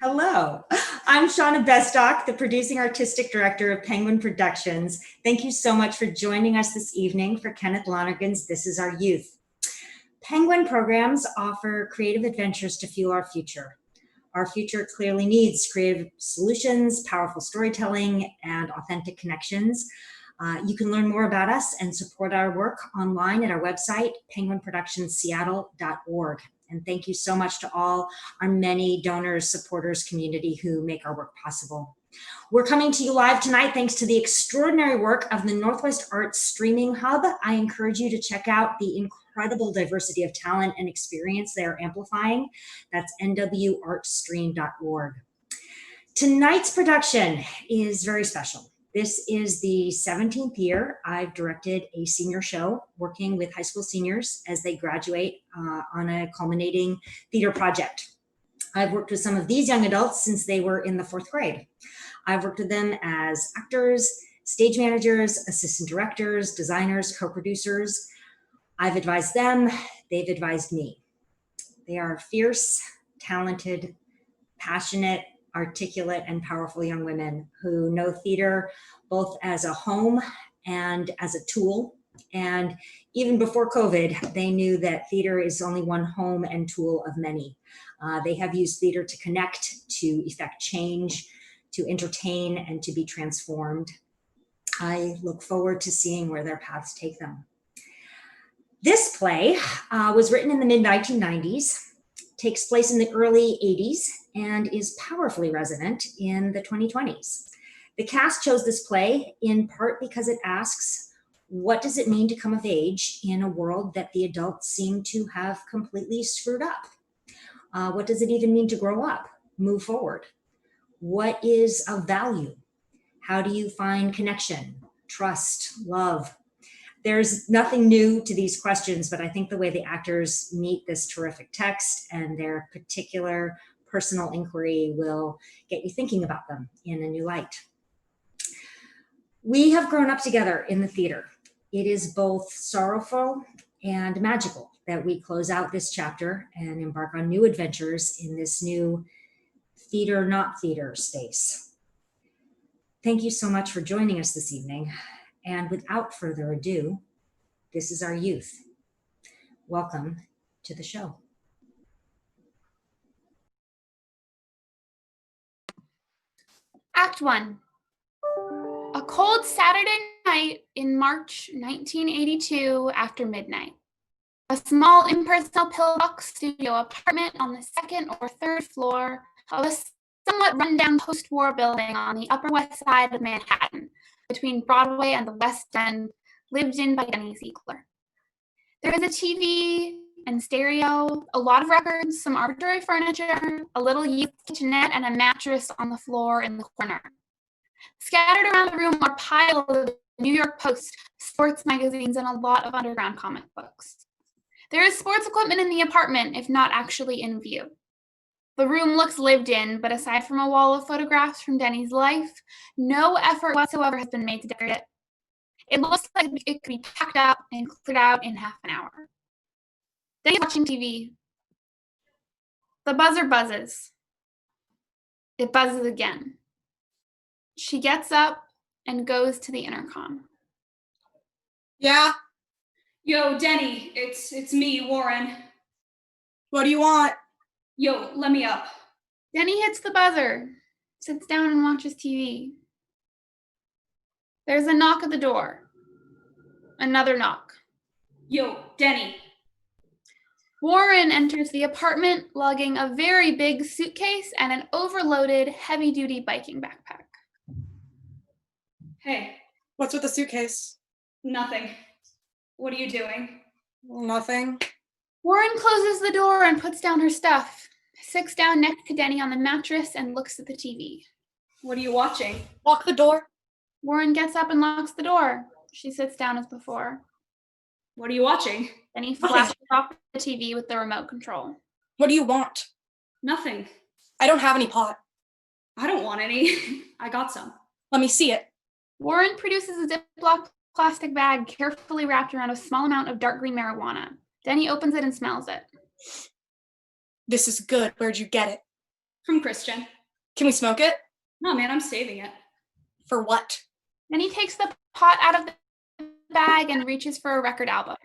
Hello, I'm Shana Bestock, the producing artistic director of Penguin Productions. Thank you so much for joining us this evening for Kenneth Lonergan's This Is Our Youth. Penguin programs offer creative adventures to fuel our future. Our future clearly needs creative solutions, powerful storytelling, and authentic connections. You can learn more about us and support our work online at our website, penguinproductionsseattle.org. And thank you so much to all our many donors, supporters, community who make our work possible. We're coming to you live tonight thanks to the extraordinary work of the Northwest Arts Streaming Hub. I encourage you to check out the incredible diversity of talent and experience they are amplifying. That's nwartstream.org. Tonight's production is very special. This is the 17th year I've directed a senior show working with high school seniors as they graduate on a culminating theater project. I've worked with some of these young adults since they were in the 4th grade. I've worked with them as actors, stage managers, assistant directors, designers, co-producers. I've advised them, they've advised me. They are fierce, talented, passionate, articulate, and powerful young women who know theater both as a home and as a tool. And even before COVID, they knew that theater is only one home and tool of many. They have used theater to connect, to effect change, to entertain, and to be transformed. I look forward to seeing where their paths take them. This play was written in the mid-1990s, takes place in the early 80s, and is powerfully resonant in the 2020s. The cast chose this play in part because it asks, what does it mean to come of age in a world that the adults seem to have completely screwed up? What does it even mean to grow up, move forward? What is of value? How do you find connection, trust, love? There's nothing new to these questions, but I think the way the actors meet this terrific text and their particular personal inquiry will get you thinking about them in a new light. We have grown up together in the theater. It is both sorrowful and magical that we close out this chapter and embark on new adventures in this new theater, not theater space. Thank you so much for joining us this evening. And without further ado, this is our youth. Welcome to the show. Act 1. A cold Saturday night in March 1982 after midnight. A small impersonal pillbox studio apartment on the 2nd or 3rd floor of a somewhat rundown post-war building on the Upper West Side of Manhattan, between Broadway and the West End, lived in by Denny Ziegler. There is a TV and stereo, a lot of records, some arbitrary furniture, a little youth kitchenette, and a mattress on the floor in the corner. Scattered around the room are piles of New York Post, sports magazines, and a lot of underground comic books. There is sports equipment in the apartment, if not actually in view. The room looks lived in, but aside from a wall of photographs from Denny's life, no effort whatsoever has been made to decorate it. It looks like it could be packed up and cleared out in half an hour. Denny's watching TV. The buzzer buzzes. It buzzes again. She gets up and goes to the intercom. Yeah? Yo, Denny, it's me, Warren. What do you want? Yo, let me up. Denny hits the buzzer, sits down and watches TV. There's a knock at the door. Another knock. Yo, Denny. Warren enters the apartment lugging a very big suitcase and an overloaded, heavy-duty biking backpack. Hey. What's with the suitcase? Nothing. What are you doing? Nothing. Warren closes the door and puts down her stuff, sits down next to Denny on the mattress and looks at the TV. What are you watching? Lock the door. Warren gets up and locks the door. She sits down as before. What are you watching? Denny flashes off the TV with the remote control. What do you want? Nothing. I don't have any pot. I don't want any. I got some. Let me see it. Warren produces a Ziploc plastic bag carefully wrapped around a small amount of dark green marijuana. Denny opens it and smells it. This is good. Where'd you get it? From Christian. Can we smoke it? No, man, I'm saving it. For what? Then he takes the pot out of the bag and reaches for a record album.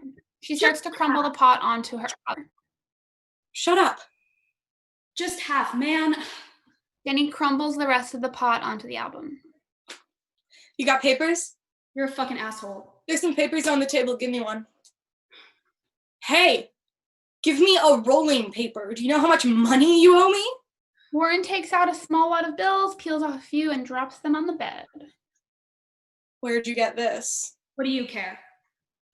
She starts to crumble the pot onto her other. Shut up. Just half, man. Then he crumbles the rest of the pot onto the album. You got papers? You're a fucking asshole. There's some papers on the table. Give me one. Hey, give me a rolling paper. Do you know how much money you owe me? Warren takes out a small wad of bills, peels off a few, and drops them on the bed. Where'd you get this? What do you care?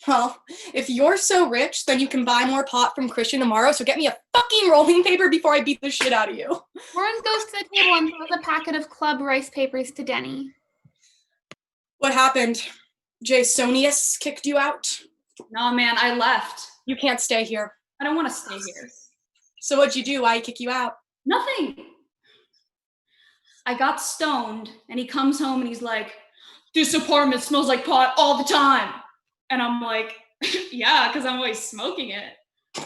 Well, if you're so rich, then you can buy more pot from Christian tomorrow, so get me a fucking rolling paper before I beat the shit out of you. Warren goes to the table and throws a packet of club rice papers to Denny. What happened? Jasonius kicked you out? No, man, I left. You can't stay here. I don't want to stay here. So what'd you do? Why'd he kick you out? Nothing. I got stoned, and he comes home and he's like, this apartment smells like pot all the time. And I'm like, yeah, because I'm always smoking it.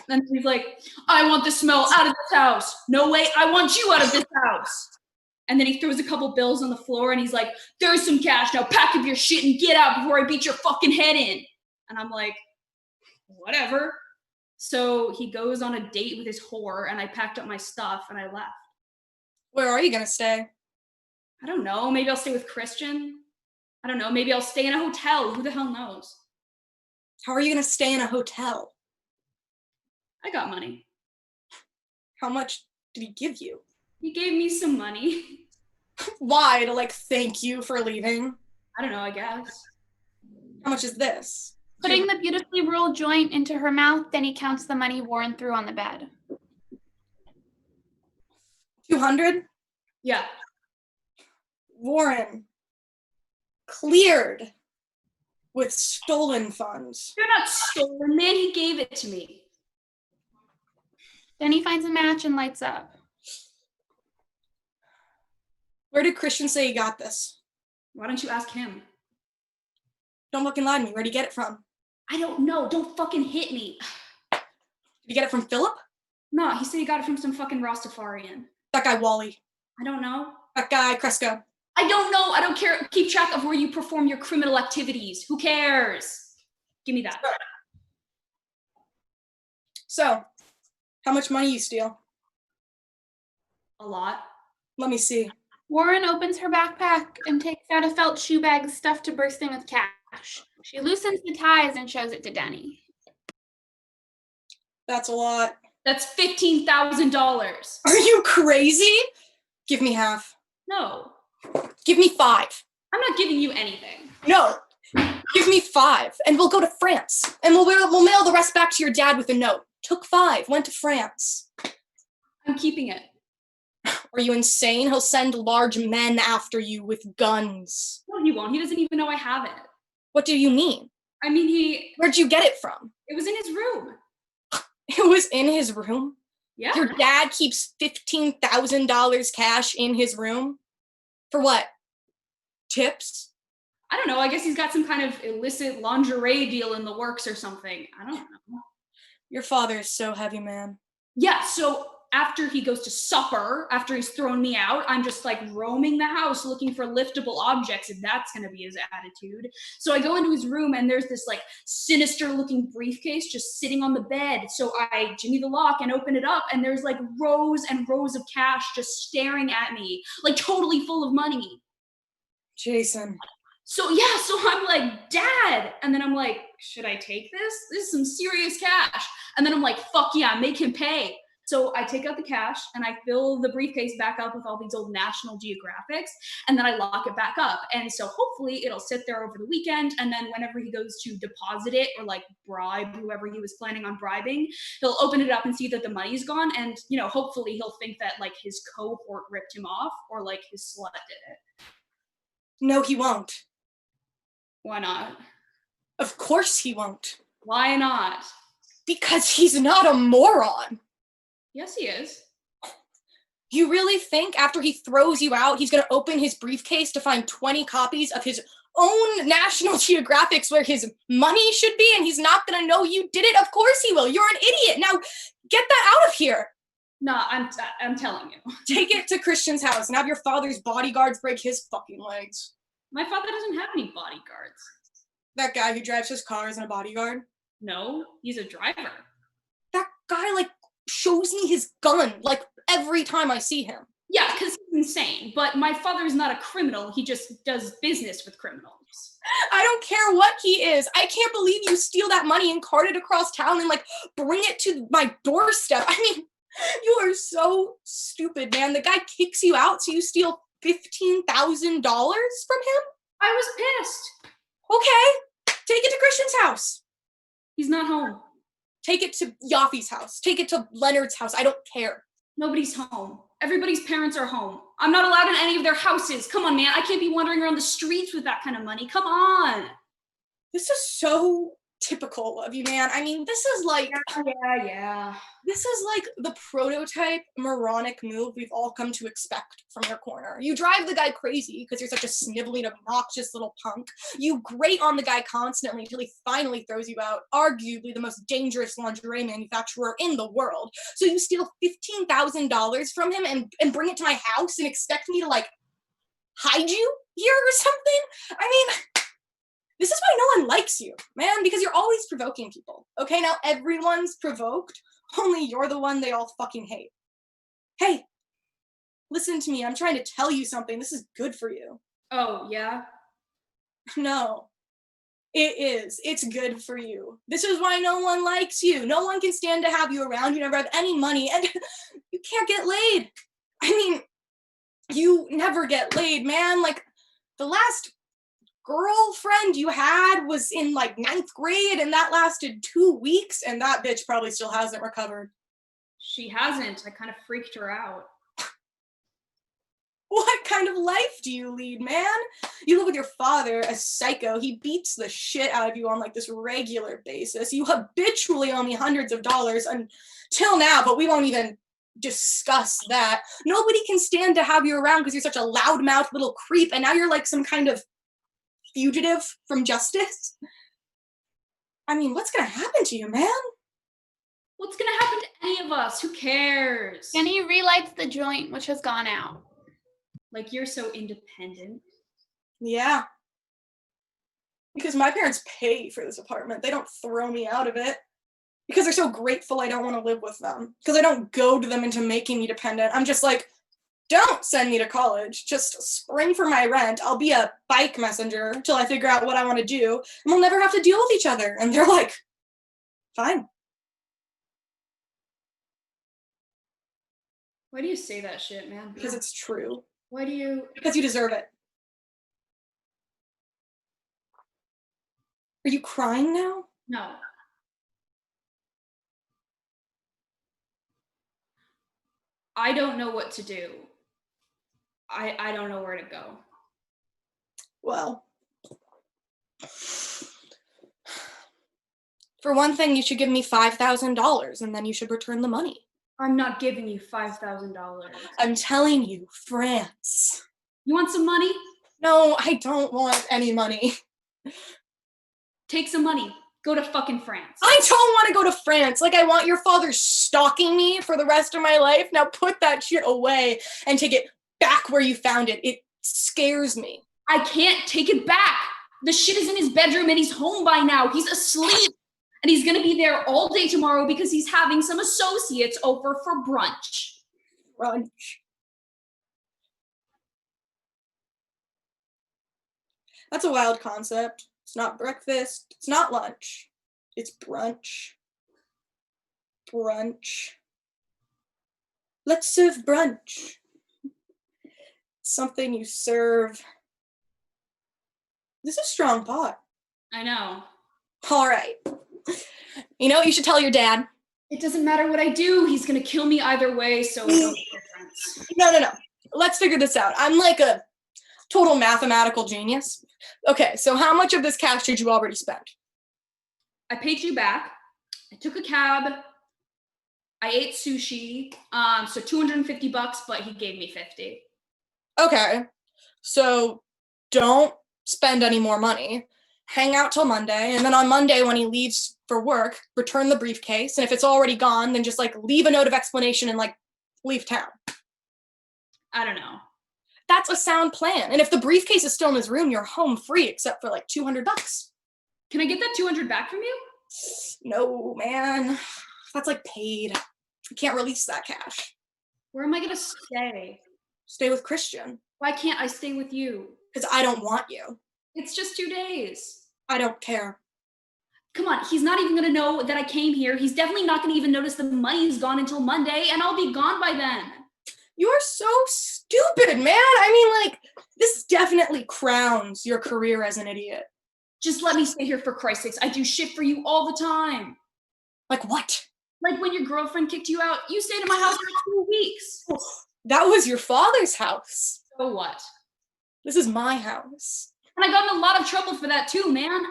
And he's like, I want the smell out of this house. No way, I want you out of this house. And then he throws a couple bills on the floor and he's like, there's some cash, now pack up your shit and get out before I beat your fucking head in. And I'm like, whatever. So he goes on a date with his whore and I packed up my stuff and I left. Where are you gonna stay? I don't know, maybe I'll stay with Christian. I don't know, maybe I'll stay in a hotel, who the hell knows? How are you gonna stay in a hotel? I got money. How much did he give you? He gave me some money. Why? To thank you for leaving? I don't know, I guess. How much is this? Putting the beautifully rolled joint into her mouth, Denny counts the money Warren threw on the bed. 200? Yeah. Warren. Cleared. With stolen funds. They're not stolen, man, he gave it to me. Denny finds a match and lights up. Where did Christian say he got this? Why don't you ask him? Don't fucking lie to me. Where'd he get it from? I don't know, don't fucking hit me. Did you get it from Philip? No, he said he got it from some fucking Rastafarian. That guy Wally. I don't know. That guy Cresco. I don't know, I don't care. Keep track of where you perform your criminal activities. Who cares? Give me that. So, how much money you steal? A lot. Let me see. Warren opens her backpack and takes out a felt shoe bag stuffed to bursting with cash. She loosens the ties and shows it to Denny. That's a lot. That's $15,000. Are you crazy? Give me half. No, Give me 5. I'm not giving you anything. No. Give me 5, and we'll go to France. And we'll mail the rest back to your dad with a note. Took 5, went to France. I'm keeping it. Are you insane? He'll send large men after you with guns. No, he won't. He doesn't even know I have it. What do you mean? I mean, Where'd you get it from? it was in his room. It was in his room? Yeah. Your dad keeps $15,000 cash in his room? For what? Tips? I don't know. I guess he's got some kind of illicit lingerie deal in the works or something. I don't know. Your father is so heavy, man. Yeah, so after he goes to supper, after he's thrown me out, I'm just roaming the house looking for liftable objects, if that's gonna be his attitude. So I go into his room and there's this sinister looking briefcase just sitting on the bed. So I jimmy the lock and open it up and there's rows and rows of cash just staring at me, totally full of money. Jason. So yeah, so I'm like, Dad. And then I'm like, should I take this? This is some serious cash. And then I'm like, fuck yeah, make him pay. So I take out the cash and I fill the briefcase back up with all these old National Geographics, and then I lock it back up. And so hopefully it'll sit there over the weekend, and then whenever he goes to deposit it or bribe whoever he was planning on bribing, he'll open it up and see that the money's gone, and hopefully he'll think that his cohort ripped him off or his slut did it. No, he won't. Why not? Of course he won't. Why not? Because he's not a moron. Yes, he is. You really think after he throws you out, he's going to open his briefcase to find 20 copies of his own National Geographics where his money should be, and he's not going to know you did it? Of course he will. You're an idiot. Now, get that out of here. No, I'm telling you. Take it to Christian's house and have your father's bodyguards break his fucking legs. My father doesn't have any bodyguards. That guy who drives his car isn't a bodyguard. No, he's a driver. That guy, like, shows me his gun, like, every time I see him. Yeah, because he's insane. But my father is not a criminal. He just does business with criminals. I don't care what he is. I can't believe you steal that money and cart it across town and, like, bring it to my doorstep. I mean, you are so stupid, man. The guy kicks you out, so you steal $15,000 from him? I was pissed. Okay, take it to Christian's house. He's not home. Take it to Yaffe's house. Take it to Leonard's house. I don't care. Nobody's home. Everybody's parents are home. I'm not allowed in any of their houses. Come on, man. I can't be wandering around the streets with that kind of money. Come on. This is so typical of you, man. I mean, this is like Yeah. this is like the prototype moronic move we've all come to expect from your corner. You drive the guy crazy because you're such a sniveling, obnoxious little punk. You grate on the guy constantly until he finally throws you out, arguably the most dangerous lingerie manufacturer in the world. So you steal $15,000 from him and bring it to my house and expect me to, like, hide you here or something? I mean, this is why no one likes you, man, because you're always provoking people. Okay, now everyone's provoked, only you're the one they all fucking hate. Hey, listen to me. I'm trying to tell you something. This is good for you. Oh, yeah? No, it is. It's good for you. This is why no one likes you. No one can stand to have you around. You never have any money, and you can't get laid. I mean, you never get laid, man. Like, the last girlfriend you had was in, like, 9th grade, and that lasted 2 weeks, and that bitch probably still hasn't recovered. She hasn't. I kind of freaked her out. What kind of life do you lead, man? You live with your father, a psycho. He beats the shit out of you on, like, this regular basis. You habitually owe me hundreds of dollars until now, but we won't even discuss that. Nobody can stand to have you around because you're such a loudmouth little creep, and now you're like some kind of fugitive from justice. I mean, what's gonna happen to you, man? What's gonna happen to any of us? Who cares? Jenny relights the joint, which has gone out. Like, you're so independent. Yeah. Because my parents pay for this apartment. They don't throw me out of it. Because they're so grateful I don't want to live with them. Because I don't goad them into making me dependent. I'm just like, don't send me to college. Just spring for my rent. I'll be a bike messenger until I figure out what I want to do. And we'll never have to deal with each other. And they're like, fine. Why do you say that shit, man? Because it's true. Why do you... Because you deserve it. Are you crying now? No. I don't know what to do. I don't know where to go. Well, for one thing, you should give me $5,000 and then you should return the money. I'm not giving you $5,000. I'm telling you, France. You want some money? No, I don't want any money. Take some money. Go to fucking France. I don't want to go to France. Like, I want your father stalking me for the rest of my life. Now put that shit away and take it back where you found it. It scares me. I can't take it back. The shit is in his bedroom and he's home by now. He's asleep. And he's gonna be there all day tomorrow because he's having some associates over for brunch. Brunch. That's a wild concept. It's not breakfast. It's not lunch. It's brunch. Brunch. Let's serve brunch. Something you serve. This is a strong pot. I know. All right. You know what you should tell your dad? It doesn't matter what I do. He's gonna kill me either way, so it don't make a difference. No. Let's figure this out. I'm like a total mathematical genius. Okay, so how much of this cash did you already spend? I paid you back. I took a cab. I ate sushi. So $250, but he gave me 50. Okay, so don't spend any more money. Hang out till Monday, and then on Monday when he leaves for work, return the briefcase, and if it's already gone, then just, like, leave a note of explanation and, like, leave town. I don't know. That's a sound plan. And if the briefcase is still in his room, you're home free except for like $200. Can I get that 200 back from you? No, man. That's like paid. I can't release that cash. Where am I gonna stay? Stay with Christian. Why can't I stay with you? Because I don't want you. It's just 2 days. I don't care. Come on, he's not even gonna know that I came here. He's definitely not gonna even notice the money's gone until Monday, and I'll be gone by then. You're so stupid, man. I mean, like, this definitely crowns your career as an idiot. Just let me stay here for Christ's sakes. I do shit for you all the time. Like what? Like when your girlfriend kicked you out, you stayed at my house for 2 weeks. That was your father's house. So what? This is my house. And I got in a lot of trouble for that too, man.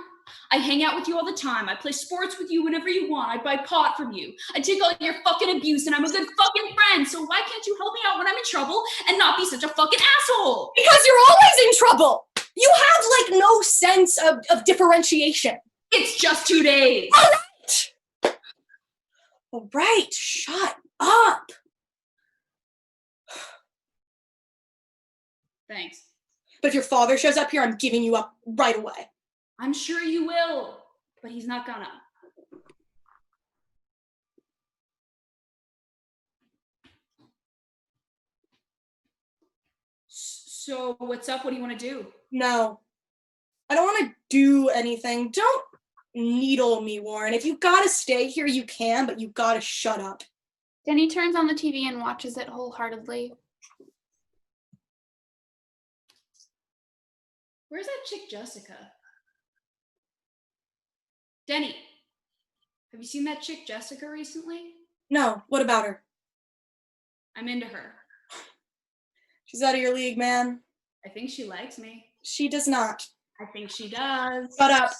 I hang out with you all the time. I play sports with you whenever you want. I buy pot from you. I take all your fucking abuse and I'm a good fucking friend. So why can't you help me out when I'm in trouble and not be such a fucking asshole? Because you're always in trouble. You have like no sense of differentiation. It's just 2 days. All right, shut up. Thanks. But if your father shows up here, I'm giving you up right away. I'm sure you will, but he's not gonna. So what's up? What do you want to do? No, I don't want to do anything. Don't needle me, Warren. If you gotta stay here, you can, but you gotta shut up. Denny turns on the TV and watches it wholeheartedly. Where's that chick Jessica? Denny, have you seen that chick Jessica recently? No, what about her? I'm into her. She's out of your league, man. I think she likes me. She does not. I think she does. Shut up.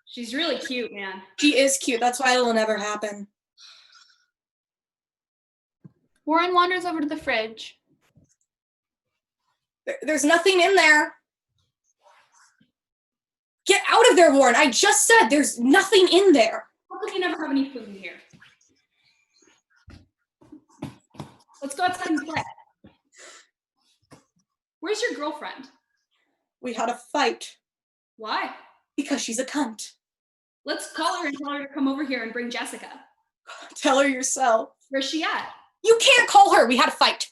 She's really cute, man. She is cute. That's why it'll never happen. Warren wanders over to the fridge. There's nothing in there. Get out of there, Warren. I just said there's nothing in there. How come you never have any food in here? Let's go outside and play. Where's your girlfriend? We had a fight Why? because she's a cunt. Let's call her and tell her to come over here and bring Jessica. Tell her yourself. Where's she at? You can't call her. We had a fight.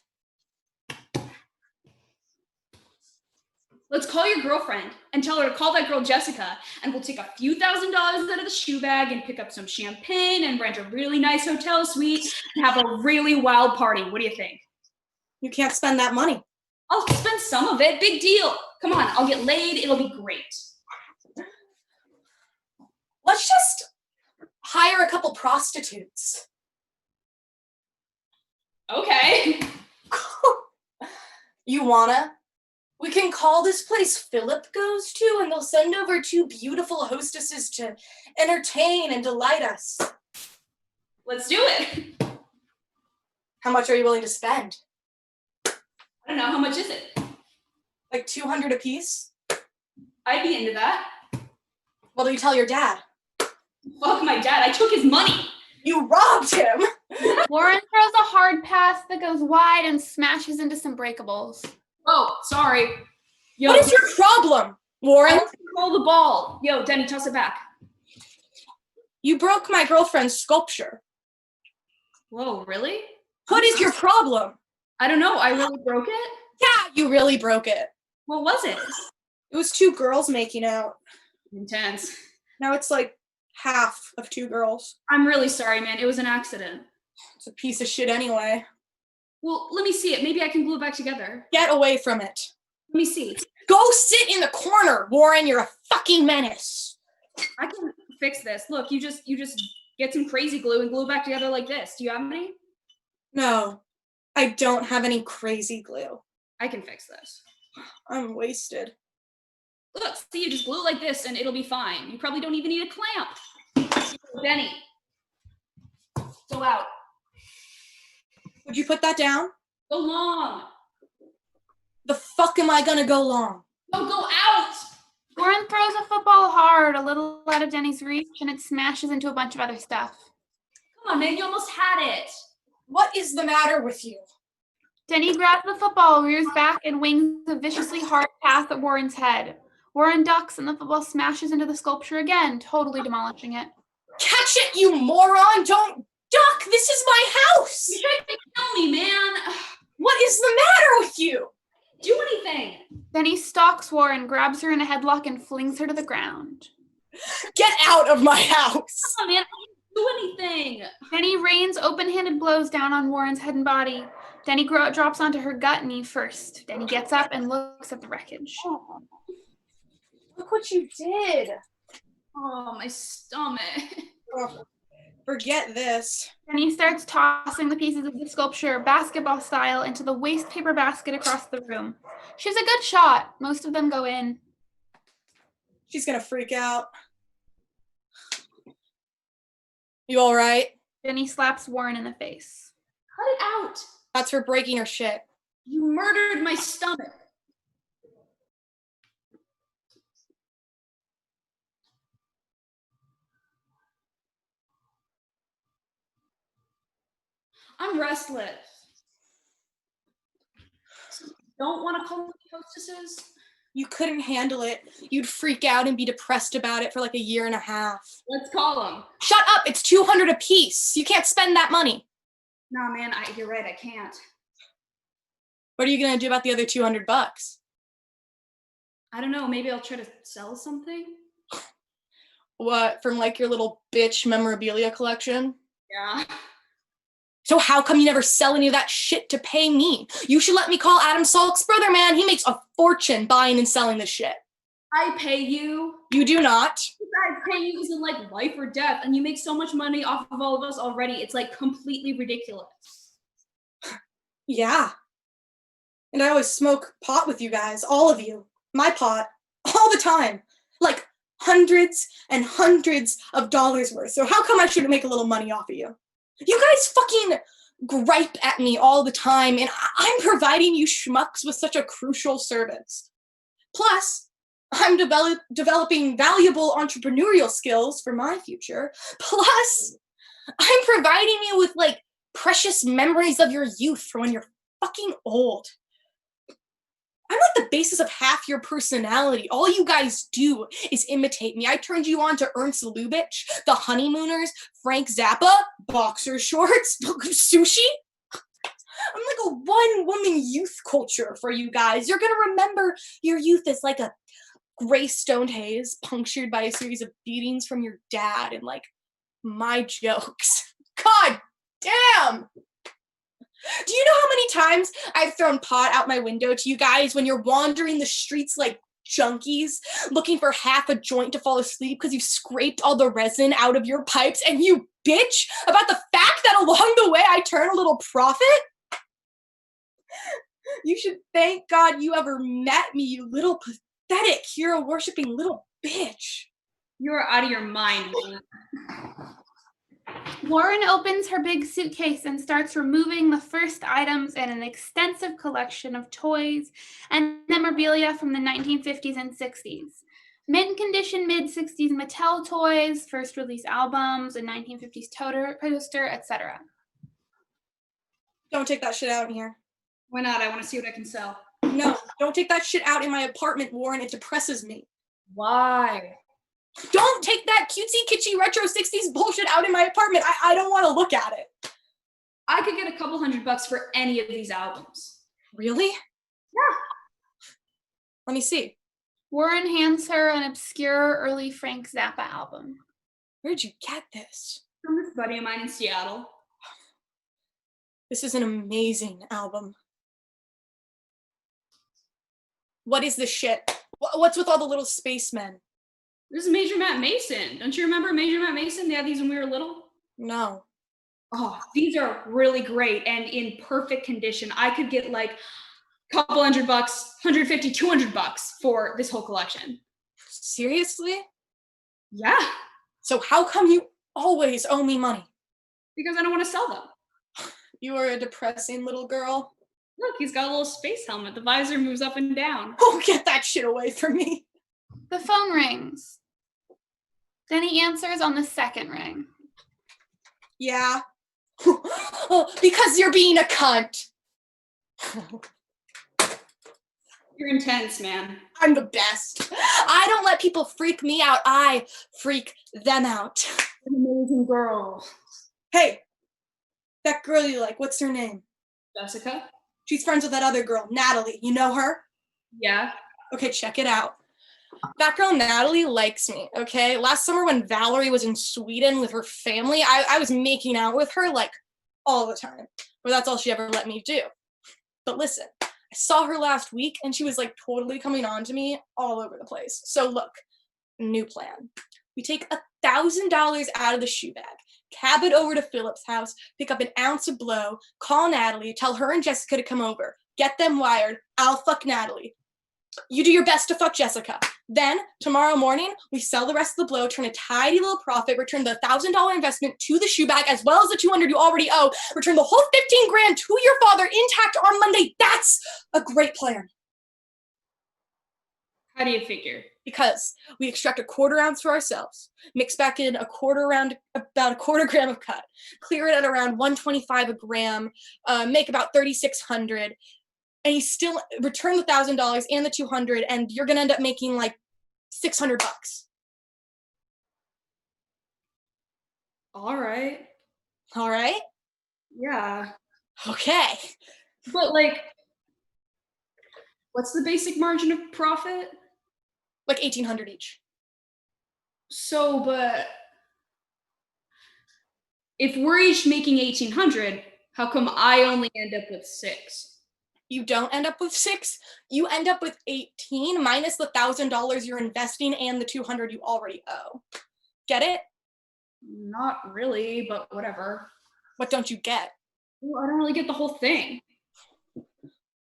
Let's call your girlfriend and tell her to call that girl Jessica, and we'll take a few $1,000s out of the shoe bag and pick up some champagne and rent a really nice hotel suite and have a really wild party. What do you think? You can't spend that money. I'll spend some of it. Big deal. Come on, I'll get laid. It'll be great. Let's just hire a couple prostitutes. Okay. You wanna? We can call this place Philip Goes To, and they'll send over 2 beautiful hostesses to entertain and delight us. Let's do it. How much are you willing to spend? I don't know. How much is it? Like $200 apiece? I'd be into that. What'll you tell your dad? Fuck my dad. I took his money. You robbed him! Warren throws a hard pass that goes wide and smashes into some breakables. Oh, sorry. Yo, What is your problem, Warren? I want to control the ball. Yo, Denny, toss it back. You broke my girlfriend's sculpture. Whoa, really? What is your problem? I don't know. I really broke it? Yeah, you really broke it. What was it? It was 2 girls making out. Intense. Now it's like half of 2 girls. I'm really sorry, man. It was an accident. It's a piece of shit anyway. Well, let me see it. Maybe I can glue it back together. Get away from it. Let me see. Go sit in the corner, Warren. You're a fucking menace. I can fix this. Look, you just get some crazy glue and glue it back together like this. Do you have any? No, I don't have any crazy glue. I can fix this. I'm wasted. Look, see, you just glue it like this and it'll be fine. You probably don't even need a clamp. Benny, go out. Would you put that down? Go long. The fuck am I gonna go long? No, go out. Warren throws a football hard, a little out of Denny's reach, and it smashes into a bunch of other stuff. Come on, man. You almost had it. What is the matter with you? Denny grabs the football, rears back, and wings a viciously hard pass at Warren's head. Warren ducks, and the football smashes into the sculpture again, totally demolishing it. Catch it, you moron! Don't duck! This is my house! You tried to kill me, man. What is the matter with you? Do anything. Denny stalks Warren, grabs her in a headlock, and flings her to the ground. Get out of my house! Come on, man. I didn't do anything. Denny rains open-handed blows down on Warren's head and body. Denny drops onto her gut knee first. Denny gets up and looks at the wreckage. Look what you did. Oh, my stomach. Oh, forget this. Denny starts tossing the pieces of the sculpture, basketball style, into the waste paper basket across the room. She's a good shot. Most of them go in. She's gonna freak out. You all right? Denny slaps Warren in the face. Cut it out. That's for breaking her shit. You murdered my stomach. I'm restless. Don't want to call me hostesses? You couldn't handle it. You'd freak out and be depressed about it for like a year and a half. Let's call them. Shut up! It's $200 a piece. You can't spend that money. Nah, man, you're right. I can't. What are you gonna do about the other $200? I don't know. Maybe I'll try to sell something. What, from like your little bitch memorabilia collection? Yeah. So how come you never sell any of that shit to pay me? You should let me call Adam Salk's brother, man. He makes a fortune buying and selling this shit. I pay you. You do not. I pay you isn't like life or death, and you make so much money off of all of us already. It's like completely ridiculous. Yeah. And I always smoke pot with you guys, all of you. My pot, all the time. Like hundreds and hundreds of dollars worth. So how come I shouldn't make a little money off of you? You guys fucking gripe at me all the time, and I'm providing you schmucks with such a crucial service. Plus, I'm developing valuable entrepreneurial skills for my future. Plus, I'm providing you with, like, precious memories of your youth for when you're fucking old. I'm like the basis of half your personality. All you guys do is imitate me. I turned you on to Ernst Lubitsch, The Honeymooners, Frank Zappa, boxer shorts, sushi. I'm like a one-woman youth culture for you guys. You're gonna remember your youth as like a gray stoned haze punctured by a series of beatings from your dad and like my jokes. God damn! Do you know how many times I've thrown pot out my window to you guys when you're wandering the streets like junkies, looking for half a joint to fall asleep because you've scraped all the resin out of your pipes and you bitch about the fact that along the way I turn a little profit? You should thank God you ever met me, you little pathetic hero-worshipping little bitch. You're out of your mind, man. Warren opens her big suitcase and starts removing the first items in an extensive collection of toys and memorabilia from the 1950s and 60s. Mint condition mid-60s Mattel toys, first release albums, a 1950s poster, etc. Don't take that shit out in here. Why not? I want to see what I can sell. No, don't take that shit out in my apartment, Warren. It depresses me. Why? Don't take that cutesy, kitschy, retro 60s bullshit out in my apartment. I don't want to look at it. I could get a couple $100 for any of these albums. Really? Yeah. Let me see. Warren hands her an obscure early Frank Zappa album. Where'd you get this? From this buddy of mine in Seattle. This is an amazing album. What is this shit? What's with all the little spacemen? This is Major Matt Mason. Don't you remember Major Matt Mason? They had these when we were little. No. Oh, these are really great and in perfect condition. I could get like a couple $100, $150, $200 for this whole collection. Seriously? Yeah, So how come you always owe me money? because I don't want to sell them. You are a depressing little girl. Look, he's got a little space helmet. The visor moves up and down. Oh, get that shit away from me. The phone rings. Then he answers on the second ring. Yeah. Oh, because you're being a cunt. You're intense, man. I'm the best. I don't let people freak me out. I freak them out. An amazing girl. Hey, that girl you like, what's her name? Jessica? She's friends with that other girl, Natalie. You know her? Yeah. Okay, check it out. That girl Natalie likes me, okay? Last summer when Valerie was in Sweden with her family, I was making out with her like all the time. But that's all she ever let me do. But listen, I saw her last week and she was like totally coming on to me all over the place. So look, new plan. We take $1,000 out of the shoe bag, cab it over to Philip's house, pick up an ounce of blow, call Natalie, tell her and Jessica to come over, get them wired, I'll fuck Natalie. You do your best to fuck Jessica. Then, tomorrow morning, we sell the rest of the blow, turn a tidy little profit, return the $1,000 investment to the shoe bag, as well as the $200 you already owe, return the whole $15,000 to your father intact on Monday. That's a great plan. How do you figure? Because we extract a quarter ounce for ourselves, mix back in about a quarter gram of cut, clear it at around 125 a gram, make about 3,600, and you still return the $1,000 and the 200, and you're gonna end up making like $600. All right. All right? Yeah. Okay. But like, what's the basic margin of profit? Like 1,800 each. So, but if we're each making 1,800, how come I only end up with 6? You don't end up with 6. You end up with 18 minus the $1,000 you're investing and the 200 you already owe. Get it? Not really, but whatever. What don't you get? Well, I don't really get the whole thing.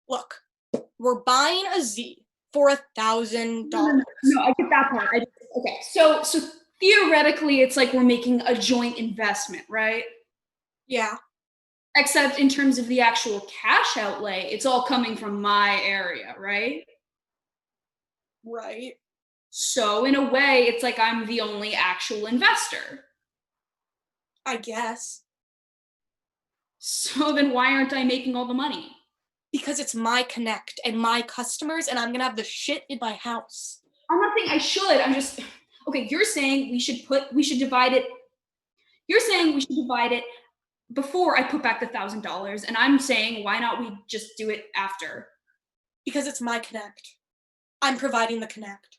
Look, we're buying a Z for $1,000. No, I get that part. Okay, so theoretically, it's like we're making a joint investment, right? Yeah. Except in terms of the actual cash outlay, it's all coming from my area, right? Right. So in a way, it's like I'm the only actual investor. I guess. So then why aren't I making all the money? Because it's my connect and my customers, and I'm gonna have the shit in my house. I'm not saying I should. I'm just okay. You're saying we should divide it. You're saying we should divide it before I put back the $1,000, and I'm saying why not we just do it after? Because it's my connect. I'm providing the connect.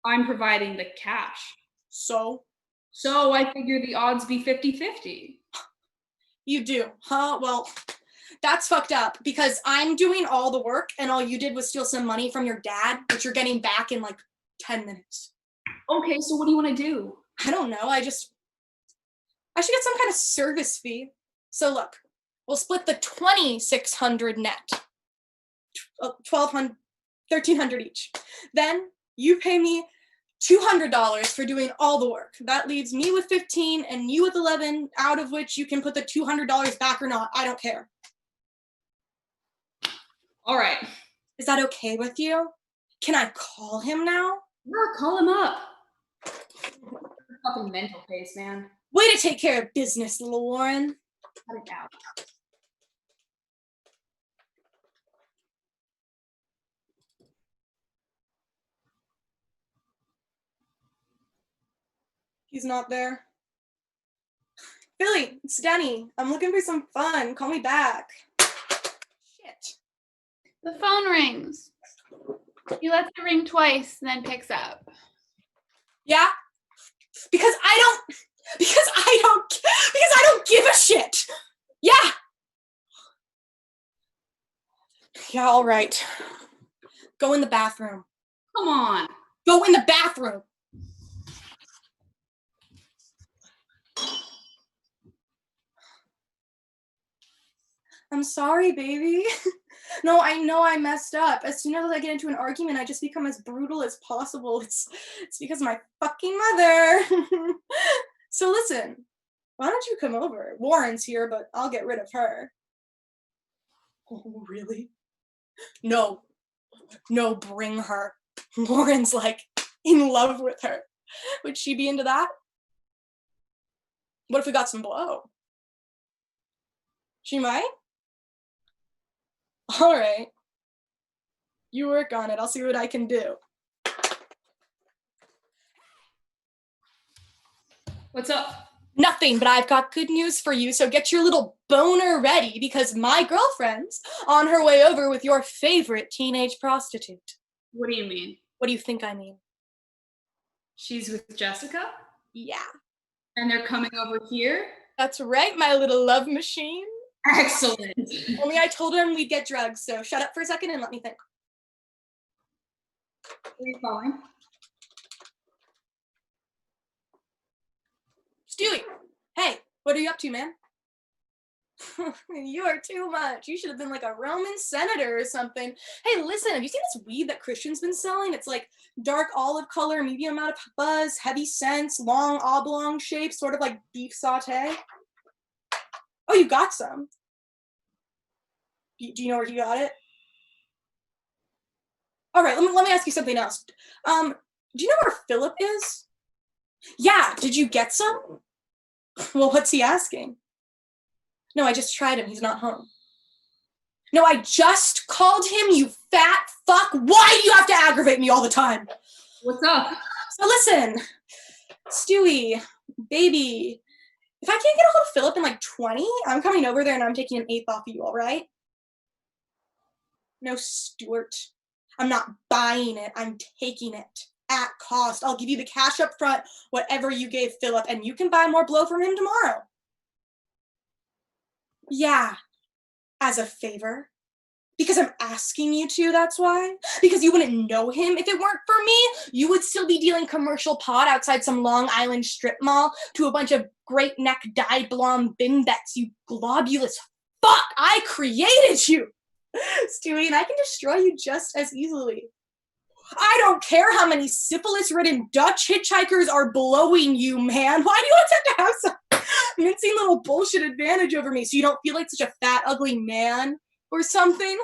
I'm providing the cash. So I figure the odds be 50-50. you do, huh? Well, that's fucked up because I'm doing all the work and all you did was steal some money from your dad, which you're getting back in like 10 minutes. Okay, so what do you want to do? I don't know. I should get some kind of service fee. So look, we'll split the 2,600 net. 1,200, 1,300 each. Then you pay me $200 for doing all the work. That leaves me with 15 and you with 11, out of which you can put the $200 back or not. I don't care. All right. Is that okay with you? Can I call him now? Yeah, call him up. Fucking mental pace, man. Way to take care of business, Lauren. Cut it out. He's not there. Billy, it's Denny. I'm looking for some fun. Call me back. Shit. The phone rings. He lets it ring twice, then picks up. Yeah? Because I don't give a shit. Yeah. Yeah, all right. Go in the bathroom. Come on. Go in the bathroom. I'm sorry, baby. No, I know I messed up. As soon as I get into an argument, I just become as brutal as possible. It's because of my fucking mother. So listen, why don't you come over? Warren's here, but I'll get rid of her. Oh, really? No, bring her. Lauren's like in love with her. Would she be into that? What if we got some blow? She might? All right. You work on it. I'll see what I can do. What's up? Nothing, but I've got good news for you, so get your little boner ready because my girlfriend's on her way over with your favorite teenage prostitute. What do you mean? What do you think I mean? She's with Jessica? Yeah, And they're coming over here? that's right, my little love machine. Excellent. Only I told him we'd get drugs, so shut up for a second and let me think. Are you following? Stewie, hey, what are you up to, man? You are too much. You should have been like a Roman senator or something. Hey, listen, have you seen this weed that Christian's been selling? It's like dark olive color, medium amount of buzz, heavy scents, long oblong shape, sort of like beef saute. Oh, you got some. Do you know where you got it? All right, let me ask you something else. Do you know where Philip is? Yeah, did you get some? Well, what's he asking? No, I just tried him. He's not home. No, I just called him, you fat fuck. Why do you have to aggravate me all the time? What's up? So listen, Stewie, baby, if I can't get a hold of Philip in like 20, I'm coming over there and I'm taking an eighth off of you, all right? No, Stuart. I'm not buying it. I'm taking it at cost. I'll give you the cash up front, whatever you gave Philip, and you can buy more blow from him tomorrow. Yeah, as a favor. Because I'm asking you to, that's why. Because you wouldn't know him if it weren't for me. You would still be dealing commercial pot outside some Long Island strip mall to a bunch of great neck dyed blonde bimbets, you globulous fuck. I created you, Stewie, and I can destroy you just as easily. I don't care how many syphilis-ridden Dutch hitchhikers are blowing you, man. Why do you always have to have some mincing little bullshit advantage over me so you don't feel like such a fat, ugly man or something?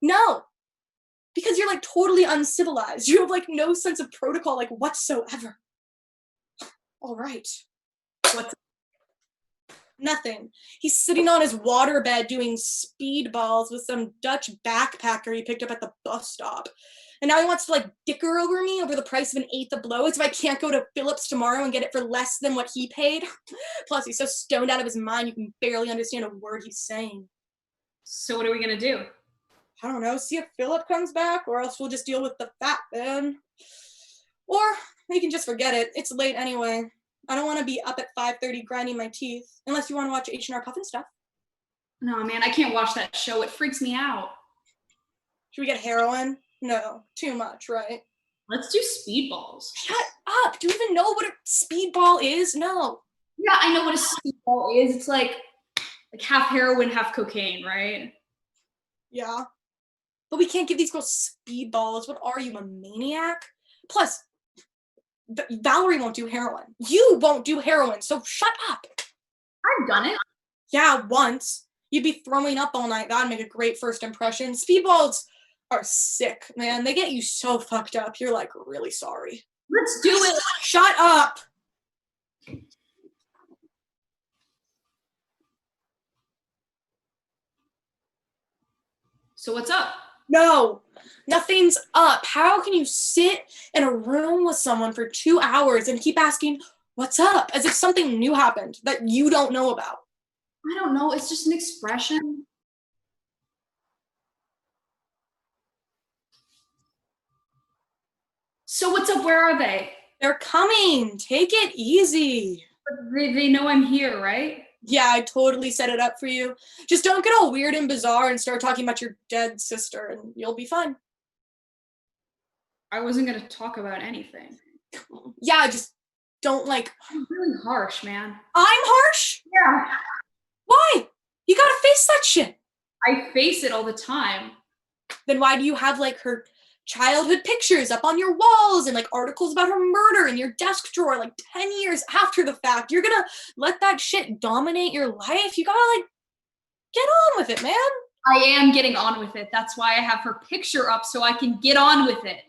No, because you're like totally uncivilized. You have like no sense of protocol like whatsoever. All right. What's Nothing. He's sitting on his waterbed doing speedballs with some Dutch backpacker he picked up at the bus stop. And now he wants to like dicker over me over the price of an eighth of blow as if I can't go to Phillips tomorrow and get it for less than what he paid. Plus, he's so stoned out of his mind you can barely understand a word he's saying. So what are we gonna do? I don't know, see if Philip comes back, or else we'll just deal with the fat then. Or we can just forget it. It's late anyway. I don't want to be up at 5:30 grinding my teeth, unless you want to watch H&R Puffin stuff. No, man, I can't watch that show. It freaks me out. Should we get heroin? No, too much, right? Let's do speedballs. Shut up! Do you even know what a speedball is? No. Yeah, I know what a speedball is. It's like half heroin, half cocaine, right? Yeah. But we can't give these girls speedballs. What are you, a maniac? Plus, Valerie won't do heroin. You won't do heroin, so shut up. I've done it. Yeah, once. You'd be throwing up all night. That'd make a great first impression. Speedballs are sick, man. They get you so fucked up. You're like really sorry. Let's do it. Shut up. So what's up? No, nothing's up. How can you sit in a room with someone for 2 hours and keep asking, what's up? As if something new happened that you don't know about. I don't know. It's just an expression. So what's up? Where are they? They're coming. Take it easy. They know I'm here, right? Yeah, I totally set it up for you. Just don't get all weird and bizarre and start talking about your dead sister and you'll be fine. I wasn't going to talk about anything. Yeah, just don't like... I'm really harsh, man. I'm harsh? Yeah. Why? You gotta face that shit. I face it all the time. Then why do you have like her childhood pictures up on your walls and like articles about her murder in your desk drawer like 10 years after the fact? You're gonna let that shit dominate your life? You gotta like get on with it, man. I am getting on with it. That's why I have her picture up so I can get on with it.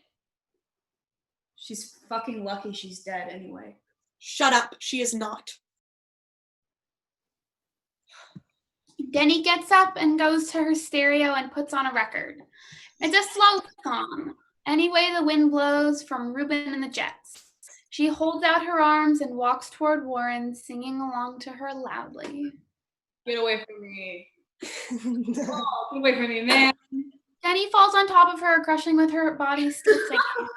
She's fucking lucky she's dead anyway. Shut up. She is not. Denny gets up and goes to her stereo and puts on a record. It's a slow song, Any Way the Wind Blows from Reuben and the Jets. She holds out her arms and walks toward Warren, singing along to her loudly. Get away from me. Oh, get away from me, man. Denny falls on top of her, crushing with her body still singing.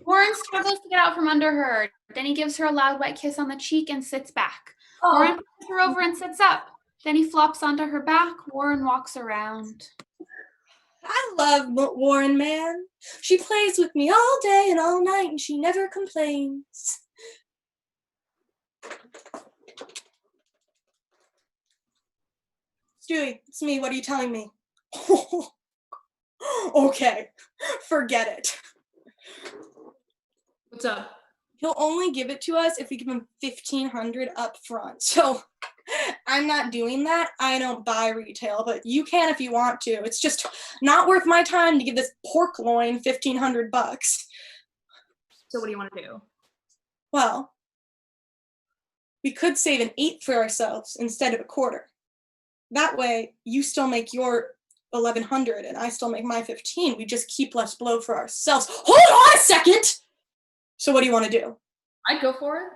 Warren struggles to get out from under her. Denny gives her a loud wet kiss on the cheek and sits back. Warren pulls her over and sits up. Denny flops onto her back. Warren walks around. I love Warren, man. She plays with me all day and all night, and she never complains. Stewie, it's me. What are you telling me? Okay, forget it. What's up? He'll only give it to us if we give him $1,500 up front. So I'm not doing that. I don't buy retail, but you can if you want to. It's just not worth my time to give this pork loin $1,500. So what do you want to do? Well, we could save an eighth for ourselves instead of a quarter. That way, you still make your 1,100 and I still make my 15. We just keep less blow for ourselves. Hold on a second! So what do you want to do? I'd go for it.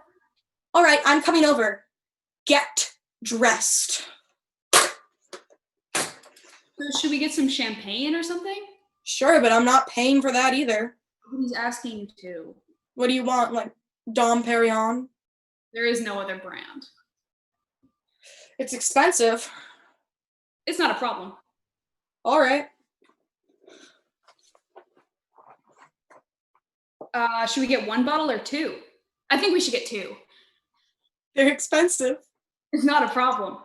All right, I'm coming over. Get dressed. So should we get some champagne or something? Sure, but I'm not paying for that either. Who's asking you to? What do you want, like Dom Perignon? There is no other brand. It's expensive. It's not a problem. All right. Should we get one bottle or two? I think we should get two. They're expensive. It's not a problem.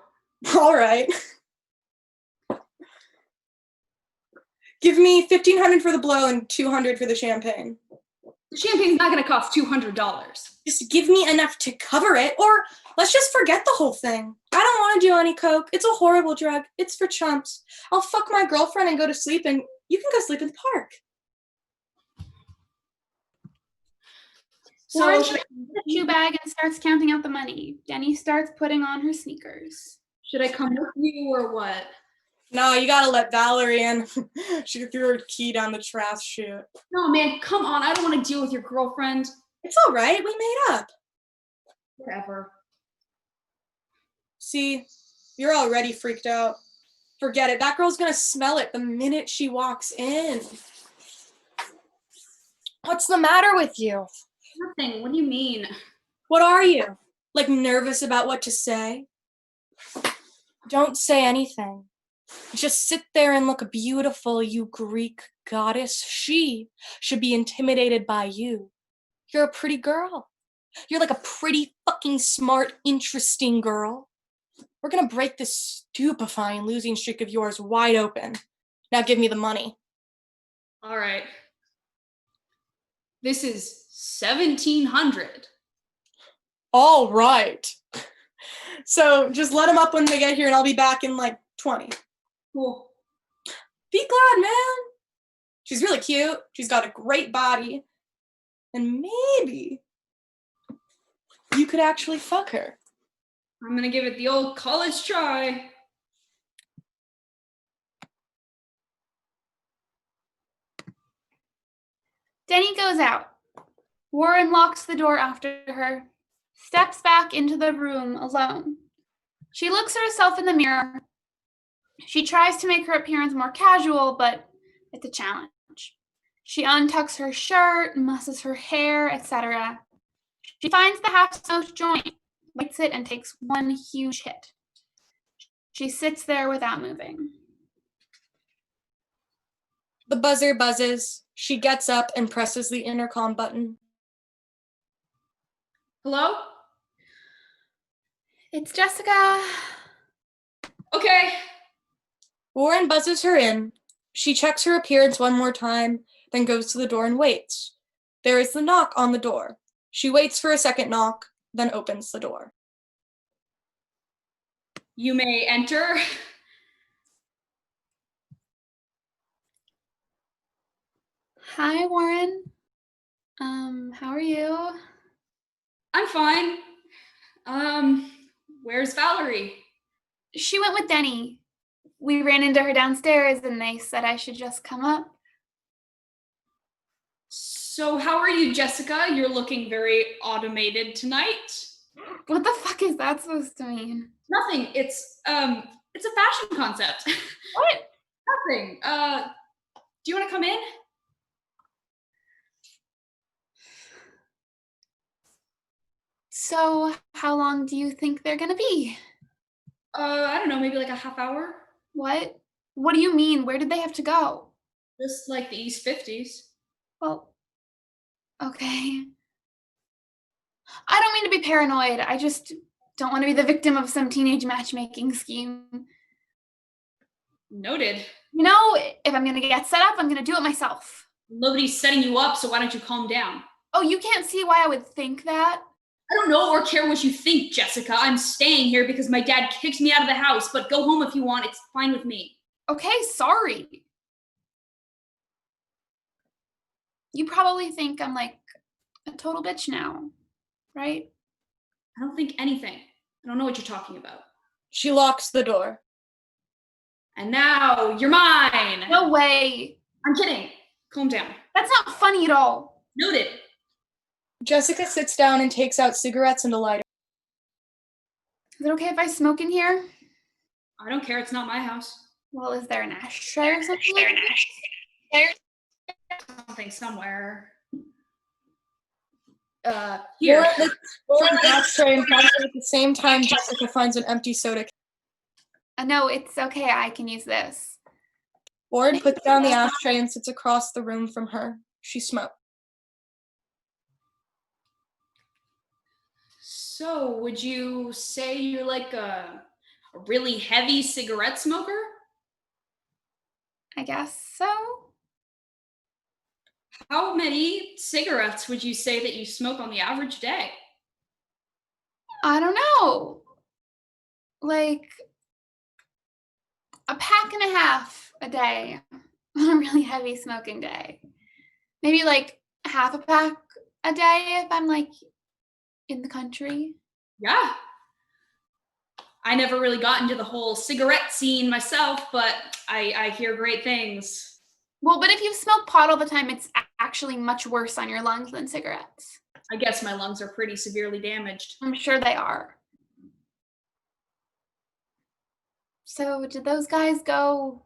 All right. Give me $1,500 for the blow and $200 for the champagne. The champagne's not going to cost $200. Just give me enough to cover it, or let's just forget the whole thing. I don't want to do any coke. It's a horrible drug. It's for chumps. I'll fuck my girlfriend and go to sleep, and you can go sleep in the park. Warren So picks up the shoe bag and starts counting out the money. Denny starts putting on her sneakers. should I come with you or what? No, you gotta let Valerie in. She threw her key down the trash chute. No, man, come on. I don't want to deal with your girlfriend. It's all right. We made up. Whatever. See, you're already freaked out. Forget it. That girl's gonna smell it the minute she walks in. What's the matter with you? Nothing. What do you mean? What are you? Like nervous about what to say? Don't say anything. Just sit there and look beautiful, you Greek goddess. She should be intimidated by you. You're a pretty girl. You're like a pretty fucking smart, interesting girl. We're gonna break this stupefying losing streak of yours wide open. Now give me the money. All right. This is $1,700. All right. So just let them up when they get here and I'll be back in like 20. Cool. Be glad, man. She's really cute. She's got a great body. And maybe you could actually fuck her. I'm gonna give it the old college try. Denny goes out. Warren locks the door after her, steps back into the room alone. She looks at herself in the mirror. She tries to make her appearance more casual, but it's a challenge. She untucks her shirt, musses her hair, etc. She finds the half-smoked joint, lights it, and takes one huge hit. She sits there without moving. The buzzer buzzes. She gets up and presses the intercom button. Hello? It's Jessica. Okay. Warren buzzes her in. She checks her appearance one more time, then goes to the door and waits. There is the knock on the door. She waits for a second knock, then opens the door. You may enter. Hi, Warren. How are you? I'm fine. Where's Valerie? She went with Denny. We ran into her downstairs and they said I should just come up. So how are you, Jessica? You're looking very automated tonight. What the fuck is that supposed to mean? Nothing. It's a fashion concept. What? Nothing. Do you want to come in? So how long do you think they're gonna be? I don't know, maybe like a half hour. What? What do you mean? Where did they have to go? Just like the East 50s. Well, okay. I don't mean to be paranoid. I just don't want to be the victim of some teenage matchmaking scheme. Noted. You know, if I'm gonna get set up, I'm gonna do it myself. Nobody's setting you up, so why don't you calm down? Oh, you can't see why I would think that? I don't know or care what you think, Jessica. I'm staying here because my dad kicked me out of the house, but go home if you want. It's fine with me. Okay, sorry. You probably think I'm like a total bitch now, right? I don't think anything. I don't know what you're talking about. She locks the door. And now you're mine. No way. I'm kidding. Calm down. That's not funny at all. Noted. Jessica sits down and takes out cigarettes and a lighter. Is it okay if I smoke in here? I don't care. It's not my house. Well, is there an ashtray or something? Something somewhere. Laura Here. looks for an ashtray and finds it at the same time Jessica finds an empty soda. No, it's okay. I can use this. Ward puts down the ashtray and sits across the room from her. She smokes. So, would you say you're like a really heavy cigarette smoker? I guess so. How many cigarettes would you say that you smoke on the average day? I don't know. Like a pack and a half a day on a really heavy smoking day. Maybe like half a pack a day if I'm like in the country. Yeah. I never really got into the whole cigarette scene myself, but I hear great things. Well, but if you smoke pot all the time, it's actually much worse on your lungs than cigarettes. I guess my lungs are pretty severely damaged. I'm sure they are. So did those guys go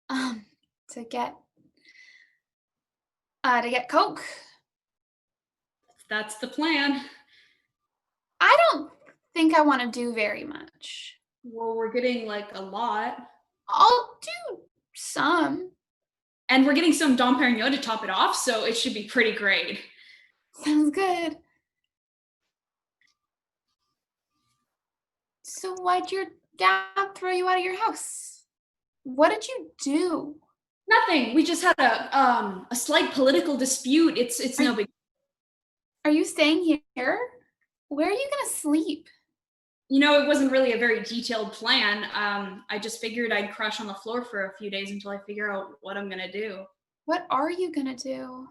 to get Coke? That's the plan. I don't think I want to do very much. Well, we're getting like a lot. I'll do some. And we're getting some Dom Perignon to top it off, so it should be pretty great. Sounds good. So why'd your dad throw you out of your house? What did you do? Nothing. We just had a slight political dispute. It's no big. Are you staying here? Where are you gonna sleep? You know, it wasn't really a very detailed plan. I just figured I'd crash on the floor for a few days until I figure out what I'm gonna do. What are you gonna do?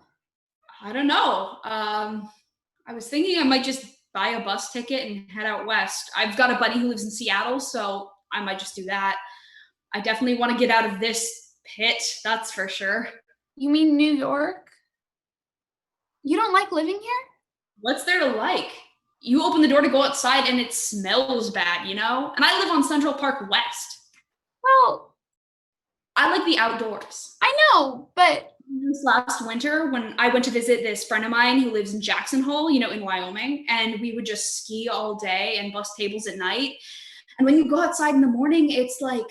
I don't know. I was thinking I might just buy a bus ticket and head out west. I've got a buddy who lives in Seattle, so I might just do that. I definitely want to get out of this pit, that's for sure. You mean New York? You don't like living here? What's there to like? You open the door to go outside and it smells bad, you know? And I live on Central Park West. Well, I like the outdoors. I know, but This last winter, when I went to visit this friend of mine who lives in Jackson Hole, you know, in Wyoming, and we would just ski all day and bus tables at night. And when you go outside in the morning, it's like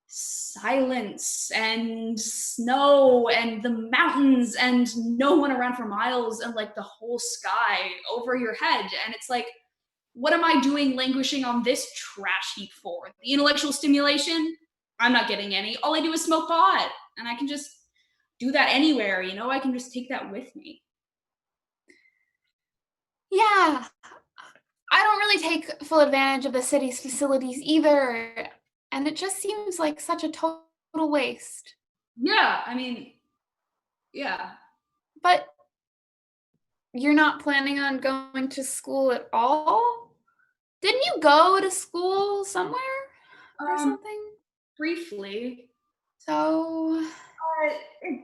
silence and snow and the mountains and no one around for miles and like the whole sky over your head. And it's like, what am I doing languishing on this trash heap for? The intellectual stimulation? I'm not getting any. All I do is smoke pot, and I can just do that anywhere, you know? I can just take that with me. yeah, I don't really take full advantage of the city's facilities either. And it just seems like such a total waste. Yeah, I mean, yeah. But you're not planning on going to school at all? Didn't you go to school somewhere? or something? Briefly. So,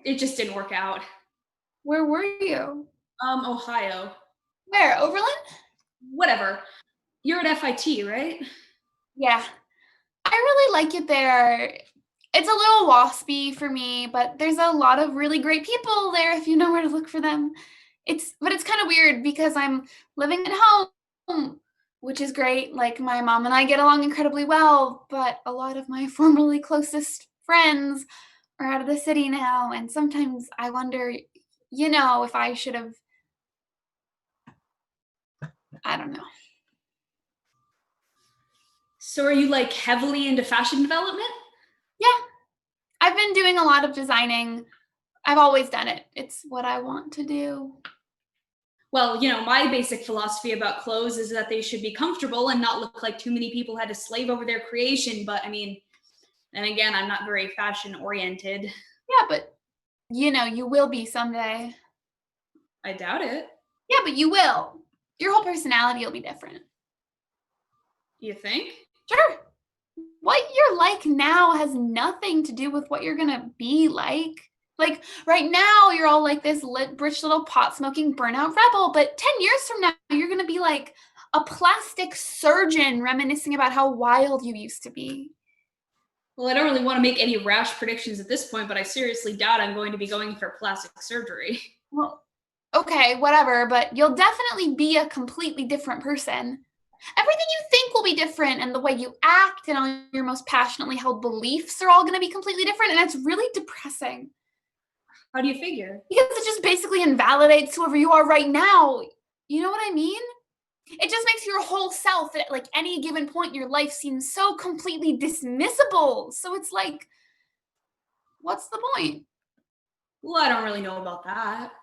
It just didn't work out. where were you? Ohio. Where? Overland? Whatever. You're at FIT, right? Yeah. I really like it there. It's a little waspy for me, but there's a lot of really great people there if you know where to look for them. But it's kind of weird because I'm living at home, which is great. Like my mom and I get along incredibly well, but a lot of my formerly closest friends are out of the city now, and sometimes I wonder, if I should have, I don't know. So are you like heavily into fashion development? Yeah. I've been doing a lot of designing. I've always done it. It's what I want to do. Well, my basic philosophy about clothes is that they should be comfortable and not look like too many people had to slave over their creation. But I mean, and again, I'm not very fashion oriented. Yeah, but you will be someday. I doubt it. Yeah, but you will. Your whole personality will be different. You think? Sure. What you're like now has nothing to do with what you're gonna be like. Like right now, you're all like this rich little pot-smoking burnout rebel, but 10 years from now, you're gonna be like a plastic surgeon reminiscing about how wild you used to be. Well, I don't really want to make any rash predictions at this point, but I seriously doubt I'm going to be going for plastic surgery. Well, okay, whatever, but you'll definitely be a completely different person. Everything you think will be different, and the way you act and all your most passionately held beliefs are all going to be completely different, and it's really depressing. How do you figure? Because it just basically invalidates whoever you are right now. You know what I mean? It just makes your whole self at like any given point in your life seem so completely dismissible. So it's like, what's the point? Well, I don't really know about that.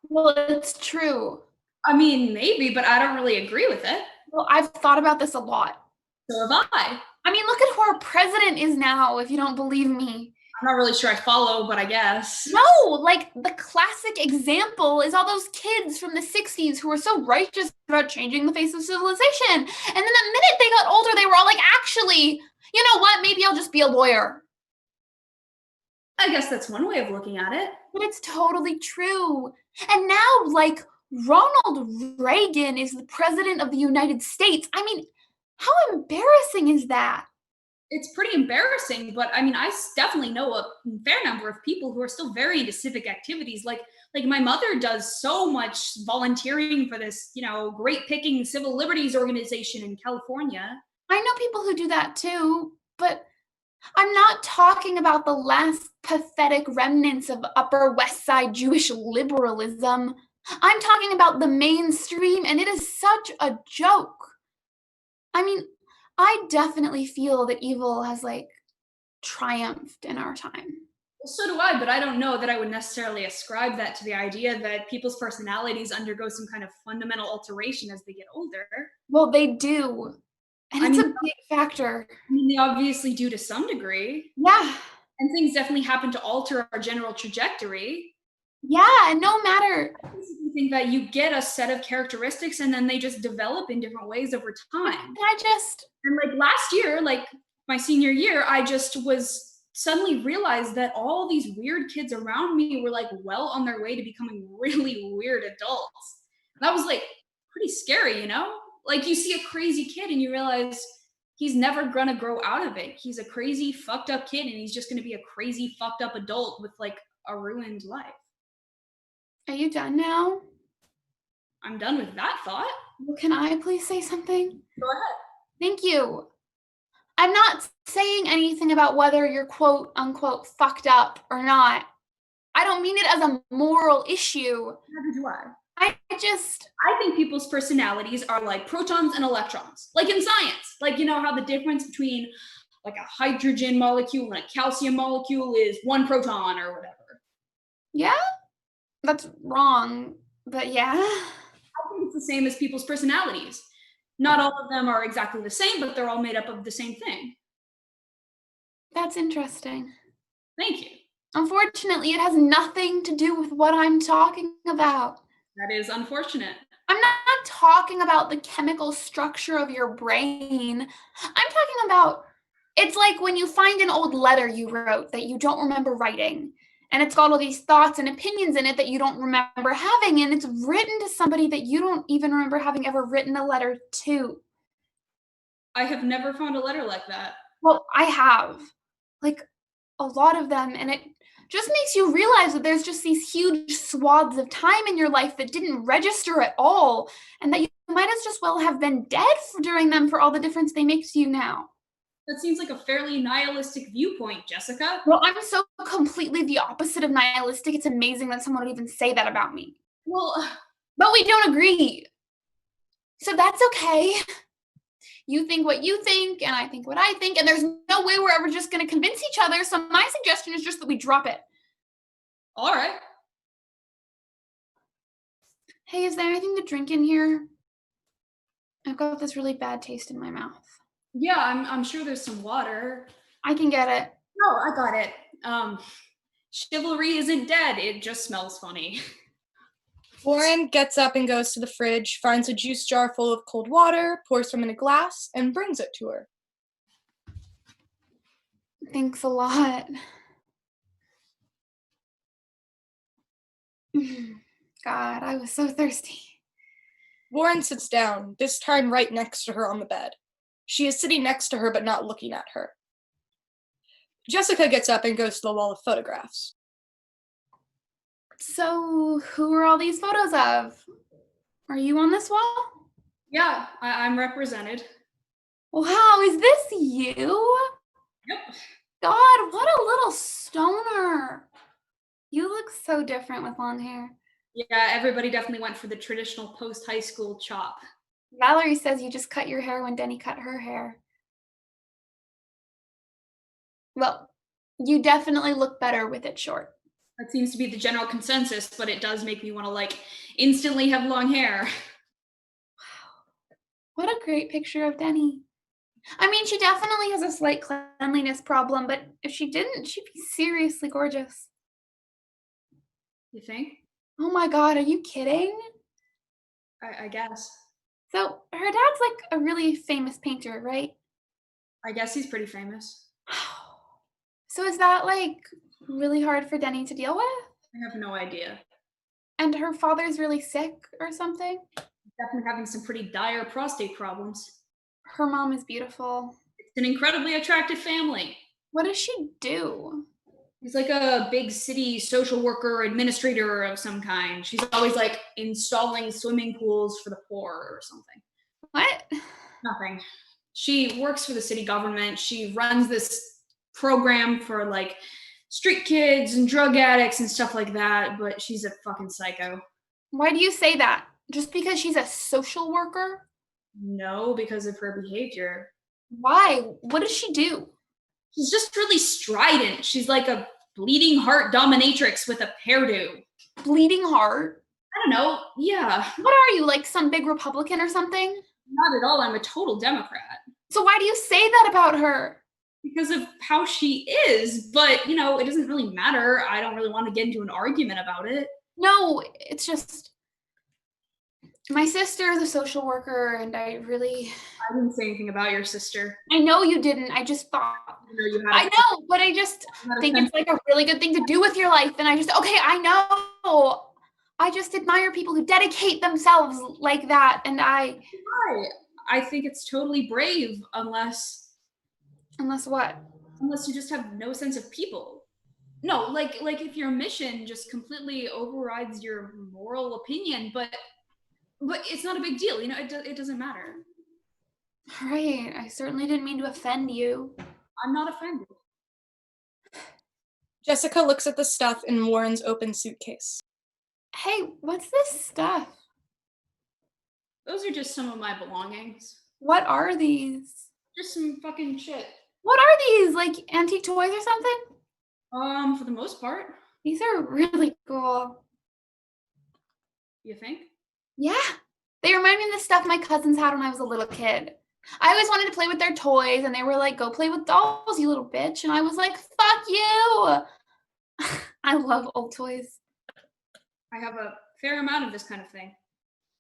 Well, it's true. I mean, maybe, but I don't really agree with it. Well, I've thought about this a lot. So have I. I mean, look at who our president is now, if you don't believe me. I'm not really sure I follow, but I guess. No, like the classic example is all those kids from the 60s who were so righteous about changing the face of civilization. And then the minute they got older, they were all like, actually, you know what? Maybe I'll just be a lawyer. I guess that's one way of looking at it. But it's totally true. And now, like, Ronald Reagan is the president of the United States. I mean, how embarrassing is that? It's pretty embarrassing, but I mean, I definitely know a fair number of people who are still very into civic activities. Like my mother does so much volunteering for this, great picking civil liberties organization in California. I know people who do that too, but I'm not talking about the last pathetic remnants of Upper West Side Jewish liberalism. I'm talking about the mainstream, and it is such a joke. I mean, I definitely feel that evil has, like, triumphed in our time. Well, so do I, but I don't know that I would necessarily ascribe that to the idea that people's personalities undergo some kind of fundamental alteration as they get older. Well, they do. And it's a big factor. I mean, they obviously do to some degree. Yeah. And things definitely happen to alter our general trajectory. Yeah, and no matter. I basically think that you get a set of characteristics and then they just develop in different ways over time. And like last year, like my senior year, I just was suddenly realized that all these weird kids around me were like well on their way to becoming really weird adults. And that was like pretty scary, Like you see a crazy kid and you realize he's never gonna grow out of it. He's a crazy, fucked up kid and he's just gonna be a crazy, fucked up adult with like a ruined life. Are you done now? I'm done with that thought. Well, can I please say something? Go ahead. Thank you. I'm not saying anything about whether you're quote unquote fucked up or not. I don't mean it as a moral issue. Neither do I. I think people's personalities are like protons and electrons, like in science. Like, how the difference between like a hydrogen molecule and a calcium molecule is one proton or whatever. Yeah? That's wrong, but yeah. I think it's the same as people's personalities. Not all of them are exactly the same, but they're all made up of the same thing. That's interesting. Thank you. Unfortunately, it has nothing to do with what I'm talking about. That is unfortunate. I'm not talking about the chemical structure of your brain. I'm talking about It's like when you find an old letter you wrote that you don't remember writing, and it's got all these thoughts and opinions in it that you don't remember having, and it's written to somebody that you don't even remember having ever written a letter to. I have never found a letter like that. Well, I have, like, a lot of them, and it just makes you realize that there's just these huge swaths of time in your life that didn't register at all, and that you might as just well have been dead during them for all the difference they make to you now. That seems like a fairly nihilistic viewpoint, Jessica. Well, I'm so completely the opposite of nihilistic. It's amazing that someone would even say that about me. Well, But we don't agree. So that's okay. You think what you think, and I think what I think, and there's no way we're ever just going to convince each other. So my suggestion is just that we drop it. all right. Hey, is there anything to drink in here? I've got this really bad taste in my mouth. Yeah, I'm sure there's some water. I can get it. No, I got it. Chivalry isn't dead. It just smells funny. Warren gets up and goes to the fridge, finds a juice jar full of cold water, pours some in a glass, and brings it to her. Thanks a lot. God, I was so thirsty. Warren sits down, this time right next to her on the bed. She is sitting next to her but not looking at her. Jessica gets up and goes to the wall of photographs. So, who are all these photos of? Are you on this wall? Yeah, I'm represented. Wow, is this you? Yep. God, what a little stoner. You look so different with long hair. Yeah, everybody definitely went for the traditional post-high school chop. Valerie says you just cut your hair when Denny cut her hair. Well, you definitely look better with it short. That seems to be the general consensus, but it does make me want to, like, instantly have long hair. What a great picture of Denny. I mean, she definitely has a slight cleanliness problem, but if she didn't, she'd be seriously gorgeous. You think? Oh my God, are you kidding? I guess. So her dad's like a really famous painter, right? I guess he's pretty famous. So is that like really hard for Denny to deal with? I have no idea. And her father's really sick or something? Definitely having some pretty dire prostate problems. Her mom is beautiful. It's an incredibly attractive family. What does she do? She's like a big city social worker, administrator of some kind. She's always like installing swimming pools for the poor or something. What? Nothing. She works for the city government. She runs this program for like street kids and drug addicts and stuff like that, but she's a fucking psycho. Why do you say that? Just because she's a social worker? No, because of her behavior. Why? What does she do? She's just really strident. She's like a bleeding heart dominatrix with a hairdo. Bleeding heart? I don't know. Yeah. What are you, like some big Republican or something? Not at all. I'm a total Democrat. So why do you say that about her? Because of how she is, but you know, it doesn't really matter. I don't really want to get into an argument about it. No, it's just my sister is a social worker, and I didn't say anything about your sister. I know you didn't. I just thought I know, but I just think it's like a really good thing to do with your life. And okay, I know. I just admire people who dedicate themselves like that. And I think it's totally brave unless what? Unless you just have no sense of people. No, like if your mission just completely overrides your moral opinion, but it's not a big deal, you know, it doesn't matter. Right, I certainly didn't mean to offend you. I'm not offended. Jessica looks at the stuff in Warren's open suitcase. Hey, what's this stuff? Those are just some of my belongings. What are these? Just some fucking shit. What are these? Like antique toys or something? For the most part. These are really cool. You think? Yeah. They remind me of the stuff my cousins had when I was a little kid. I always wanted to play with their toys, and they were like, go play with dolls, you little bitch. And I was like, fuck you. I love old toys. I have a fair amount of this kind of thing.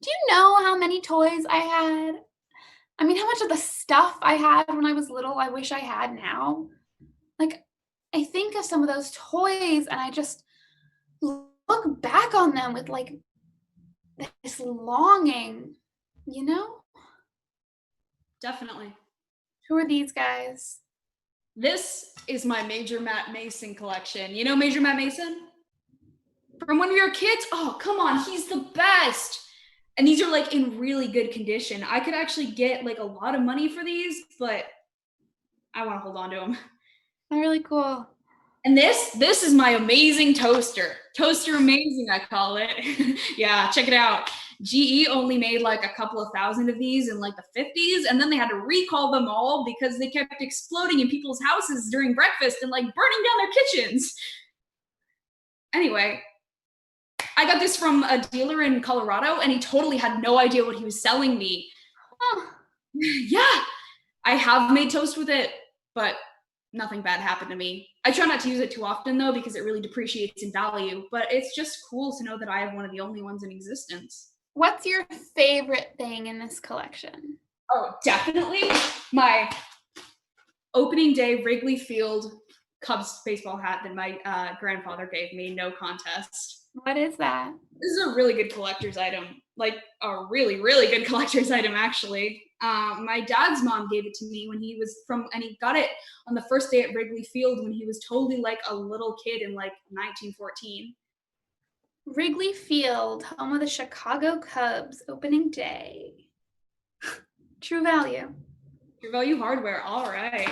Do you know how many toys I had? I mean, how much of the stuff I had when I was little I wish I had now. Like, I think of some of those toys and I just look back on them with like this longing, you know? Definitely. Who are these guys? This is my Major Matt Mason collection. You know Major Matt Mason? From when we were kids? Oh, come on, he's the best. And these are like in really good condition. I could actually get like a lot of money for these, but I want to hold on to them. They're really cool. And this is my amazing toaster. Toaster amazing, I call it. Yeah, check it out. GE only made like a couple of thousand of these in like the 50s, and then they had to recall them all because they kept exploding in people's houses during breakfast and like burning down their kitchens. Anyway, I got this from a dealer in Colorado, and he totally had no idea what he was selling me. Oh, Yeah, I have made toast with it, but nothing bad happened to me. I try not to use it too often though, because it really depreciates in value, but it's just cool to know that I have one of the only ones in existence. what's your favorite thing in this collection? Oh, definitely my opening day Wrigley Field Cubs baseball hat that my grandfather gave me, no contest. What is that? This is a really good collector's item, like a really, really good collector's item, actually. My dad's mom gave it to me when he was and he got it on the first day at Wrigley Field when he was totally like a little kid in like 1914. Wrigley Field, home of the Chicago Cubs, opening day. True value. True value hardware, all right.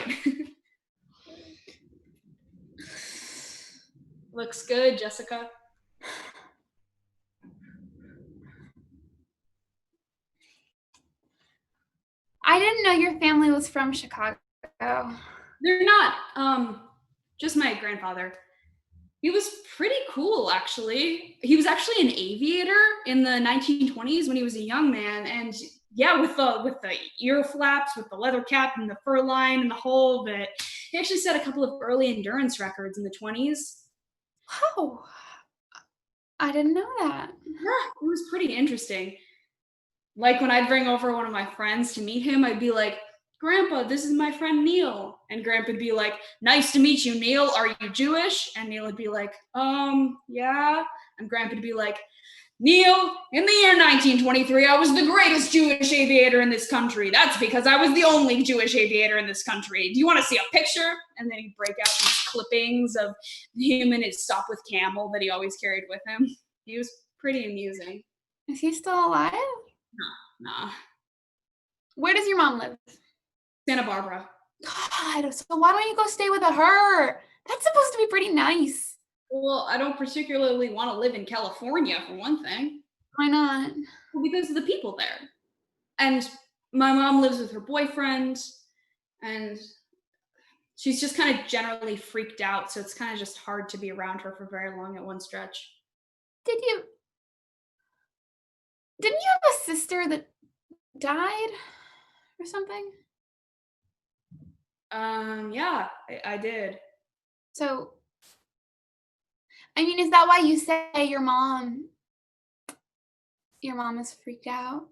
Looks good, Jessica. I didn't know your family was from Chicago. They're not. Just my grandfather. He was pretty cool, actually. He was actually an aviator in the 1920s when he was a young man, and yeah, with the ear flaps, with the leather cap and the fur line and the whole bit. He actually set a couple of early endurance records in the 20s. Oh, I didn't know that. Yeah, it was pretty interesting. Like when I'd bring over one of my friends to meet him, I'd be like, Grandpa, this is my friend Neil. And Grandpa'd be like, nice to meet you, Neil. Are you Jewish? And Neil would be like, yeah. And Grandpa'd be like, Neil, in the year 1923, I was the greatest Jewish aviator in this country. That's because I was the only Jewish aviator in this country. Do you want to see a picture? And then he'd break out these clippings of him and his stop with camel that he always carried with him. He was pretty amusing. Is he still alive? Nah. Where does your mom live? Santa Barbara. God, so why don't you go stay with her? That's supposed to be pretty nice. Well, I don't particularly want to live in California, for one thing. Why not? Well, because of the people there. And my mom lives with her boyfriend, and she's just kind of generally freaked out, so it's kind of just hard to be around her for very long at one stretch. Didn't you have a sister that died or something? Yeah, I did. So, I mean, is that why you say your mom is freaked out?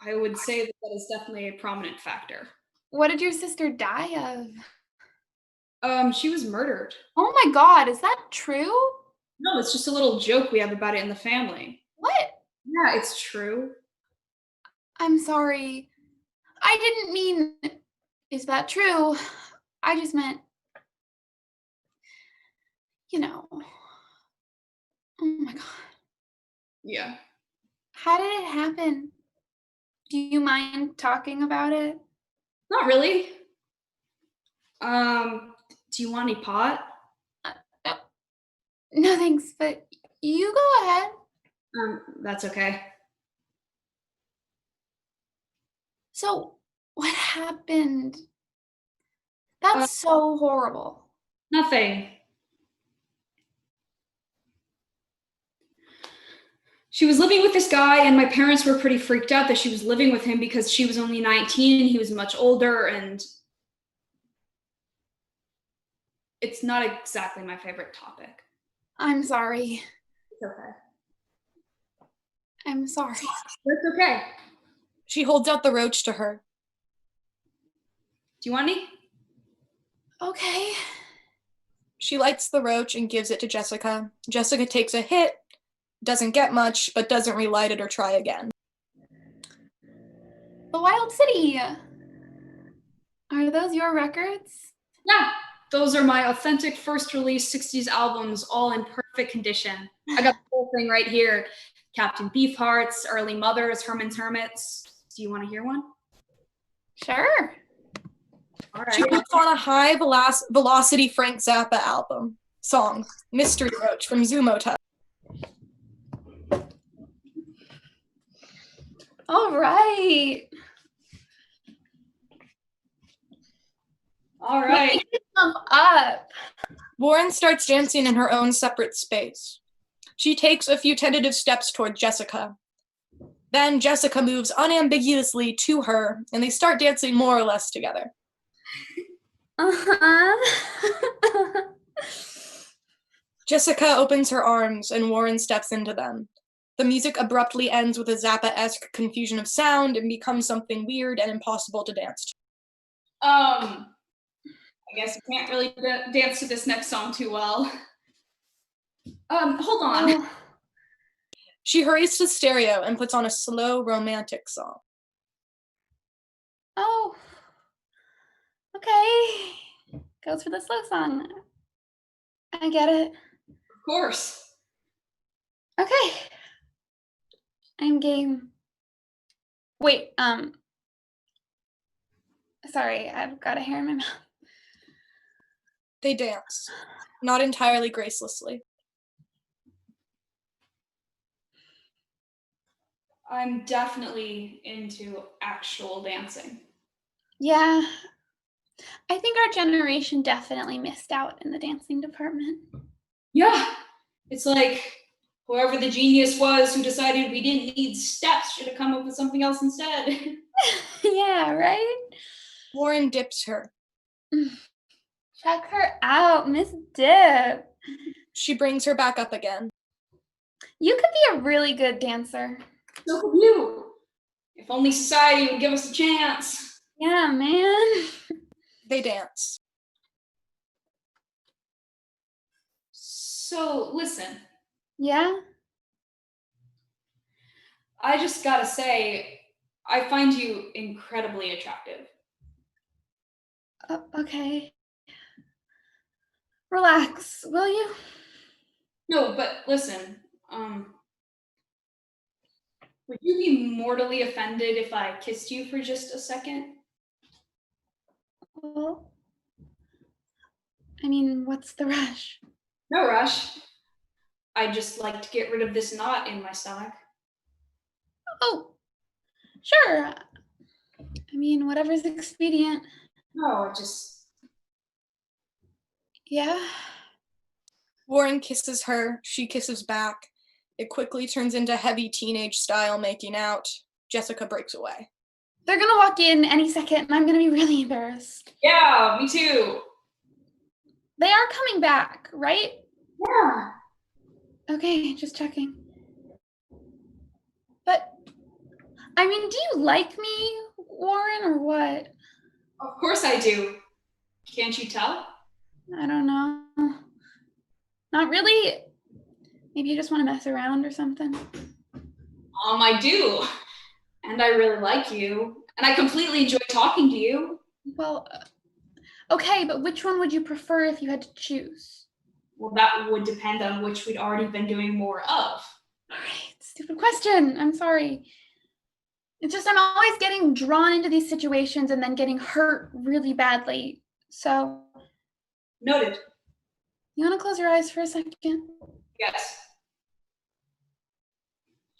I would say that is definitely a prominent factor. What did your sister die of? She was murdered. Oh my God, is that true? No, it's just a little joke we have about it in the family. What? Yeah, it's true. I'm sorry. I didn't mean, is that true? I just meant, oh my God. Yeah. How did it happen? Do you mind talking about it? Not really. Do you want any pot? No thanks, but you go ahead. That's okay. So, what happened? That's so horrible. Nothing. She was living with this guy, and my parents were pretty freaked out that she was living with him because she was only 19 and he was much older, and it's not exactly my favorite topic. I'm sorry. It's okay. I'm sorry. That's okay. She holds out the roach to her. Do you want any? Okay. She lights the roach and gives it to Jessica. Jessica takes a hit, doesn't get much, but doesn't relight it or try again. The Wild City. Are those your records? Yeah, those are my authentic first release 60s albums, all in perfect condition. I got the whole thing right here. Captain Beefhearts, Early Mothers, Herman's Hermits. Do you want to hear one? Sure. All She right. puts on a high velocity Frank Zappa song, Mystery Roach from Zumoto. All right. All right. Jump up. Warren starts dancing in her own separate space. She takes a few tentative steps toward Jessica. Then Jessica moves unambiguously to her, and they start dancing more or less together. Uh-huh. Jessica opens her arms, and Warren steps into them. The music abruptly ends with a Zappa-esque confusion of sound and becomes something weird and impossible to dance to. I guess you can't really dance to this next song too well. Hold on. Oh. She hurries to stereo and puts on a slow, romantic song. Oh. Okay. Goes for the slow song. I get it. Of course. Okay. I'm game. Wait, sorry, I've got a hair in my mouth. They dance, not entirely gracelessly. I'm definitely into actual dancing. Yeah. I think our generation definitely missed out in the dancing department. Yeah. It's like whoever the genius was who decided we didn't need steps should have come up with something else instead. Yeah, right? Warren dips her. Check her out, Miss Dip. She brings her back up again. You could be a really good dancer. So could you. If only society would give us a chance. Yeah, man. They dance. So, listen. Yeah? I just gotta say, I find you incredibly attractive. Okay. Relax, will you? No, but listen, would you be mortally offended if I kissed you for just a second? Well, I mean, what's the rush? No rush. I'd just like to get rid of this knot in my stomach. Oh, sure. I mean, whatever's expedient. No, just... Yeah. Warren kisses her. She kisses back. It quickly turns into heavy teenage style making out. Jessica breaks away. They're gonna walk in any second, and I'm gonna be really embarrassed. Yeah, me too. They are coming back, right? Yeah. Okay, just checking. But, I mean, do you like me, Warren, or what? Of course I do. Can't you tell? I don't know. Not really. Maybe you just want to mess around or something. I do. And I really like you. And I completely enjoy talking to you. Well, okay, but which one would you prefer if you had to choose? Well, that would depend on which we'd already been doing more of. All right, stupid question. I'm sorry. It's just I'm always getting drawn into these situations and then getting hurt really badly. So, Noted. you want to close your eyes for a second? Yes.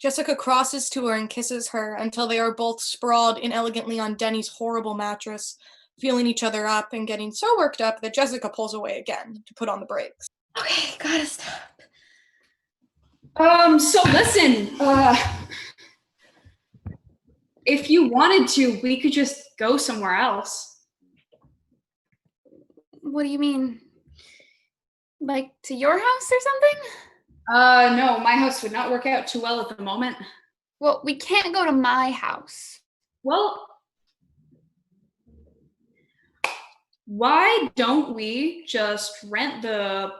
Jessica crosses to her and kisses her until they are both sprawled inelegantly on Denny's horrible mattress, feeling each other up and getting so worked up that Jessica pulls away again to put on the brakes. Okay, gotta stop. So listen, if you wanted to, we could just go somewhere else. What do you mean? Like to your house or something? No, my house would not work out too well at the moment. Well, we can't go to my house. Well, why don't we just rent the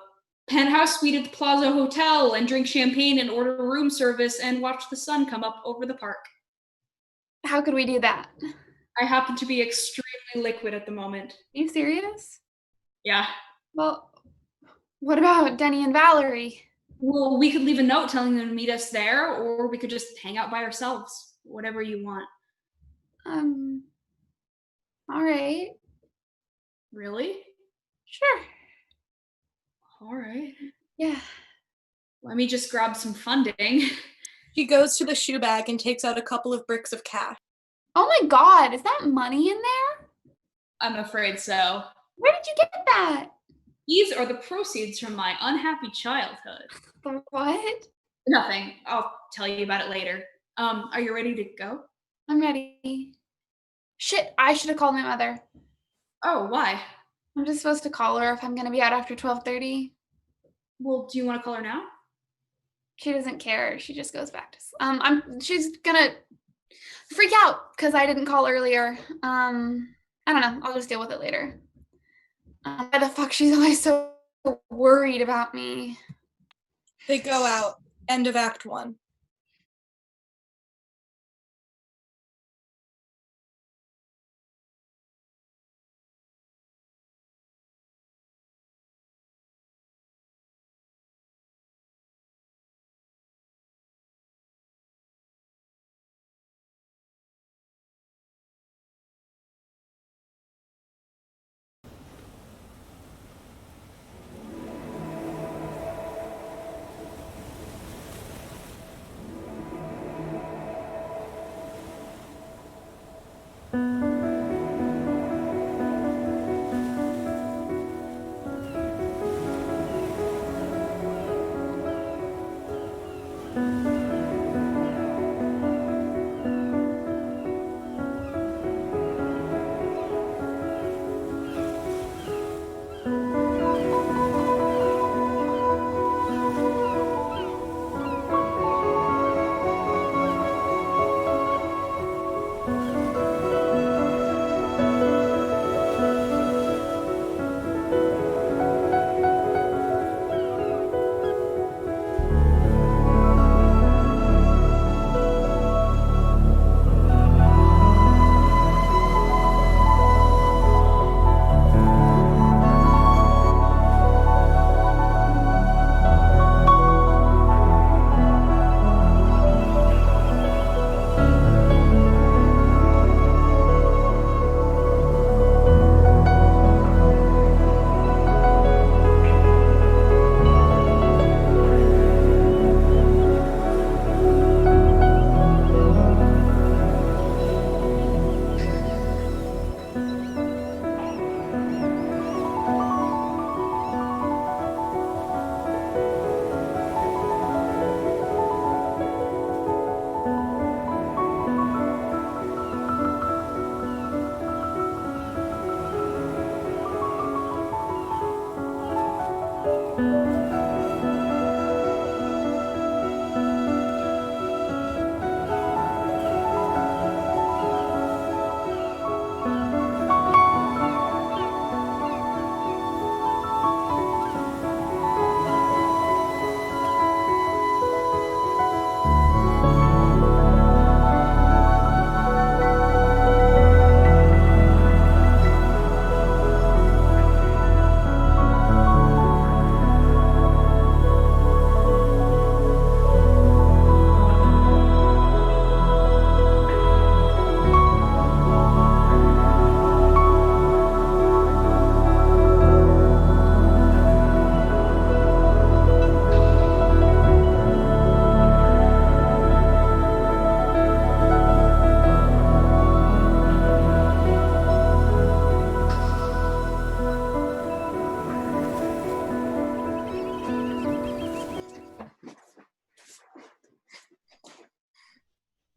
penthouse suite at the Plaza Hotel and drink champagne and order room service and watch the sun come up over the park? How could we do that? I happen to be extremely liquid at the moment. Are you serious? Yeah. Well, what about Denny and Valerie? Well, we could leave a note telling them to meet us there, or we could just hang out by ourselves. Whatever you want. All right. Really? Sure. All right. Yeah. Let me just grab some funding. She goes to the shoe bag and takes out a couple of bricks of cash. Oh my God, is that money in there? I'm afraid so. Where did you get that? These are the proceeds from my unhappy childhood. What? Nothing. I'll tell you about it later. Are you ready to go? I'm ready. Shit, I should have called my mother. Oh, why? I'm just supposed to call her if I'm gonna be out after 12:30. Well, do you want to call her now? She doesn't care. She just goes back to she's gonna freak out because I didn't call earlier. I don't know. I'll just deal with it later. Why the fuck she's always so worried about me? They go out. End of Act 1.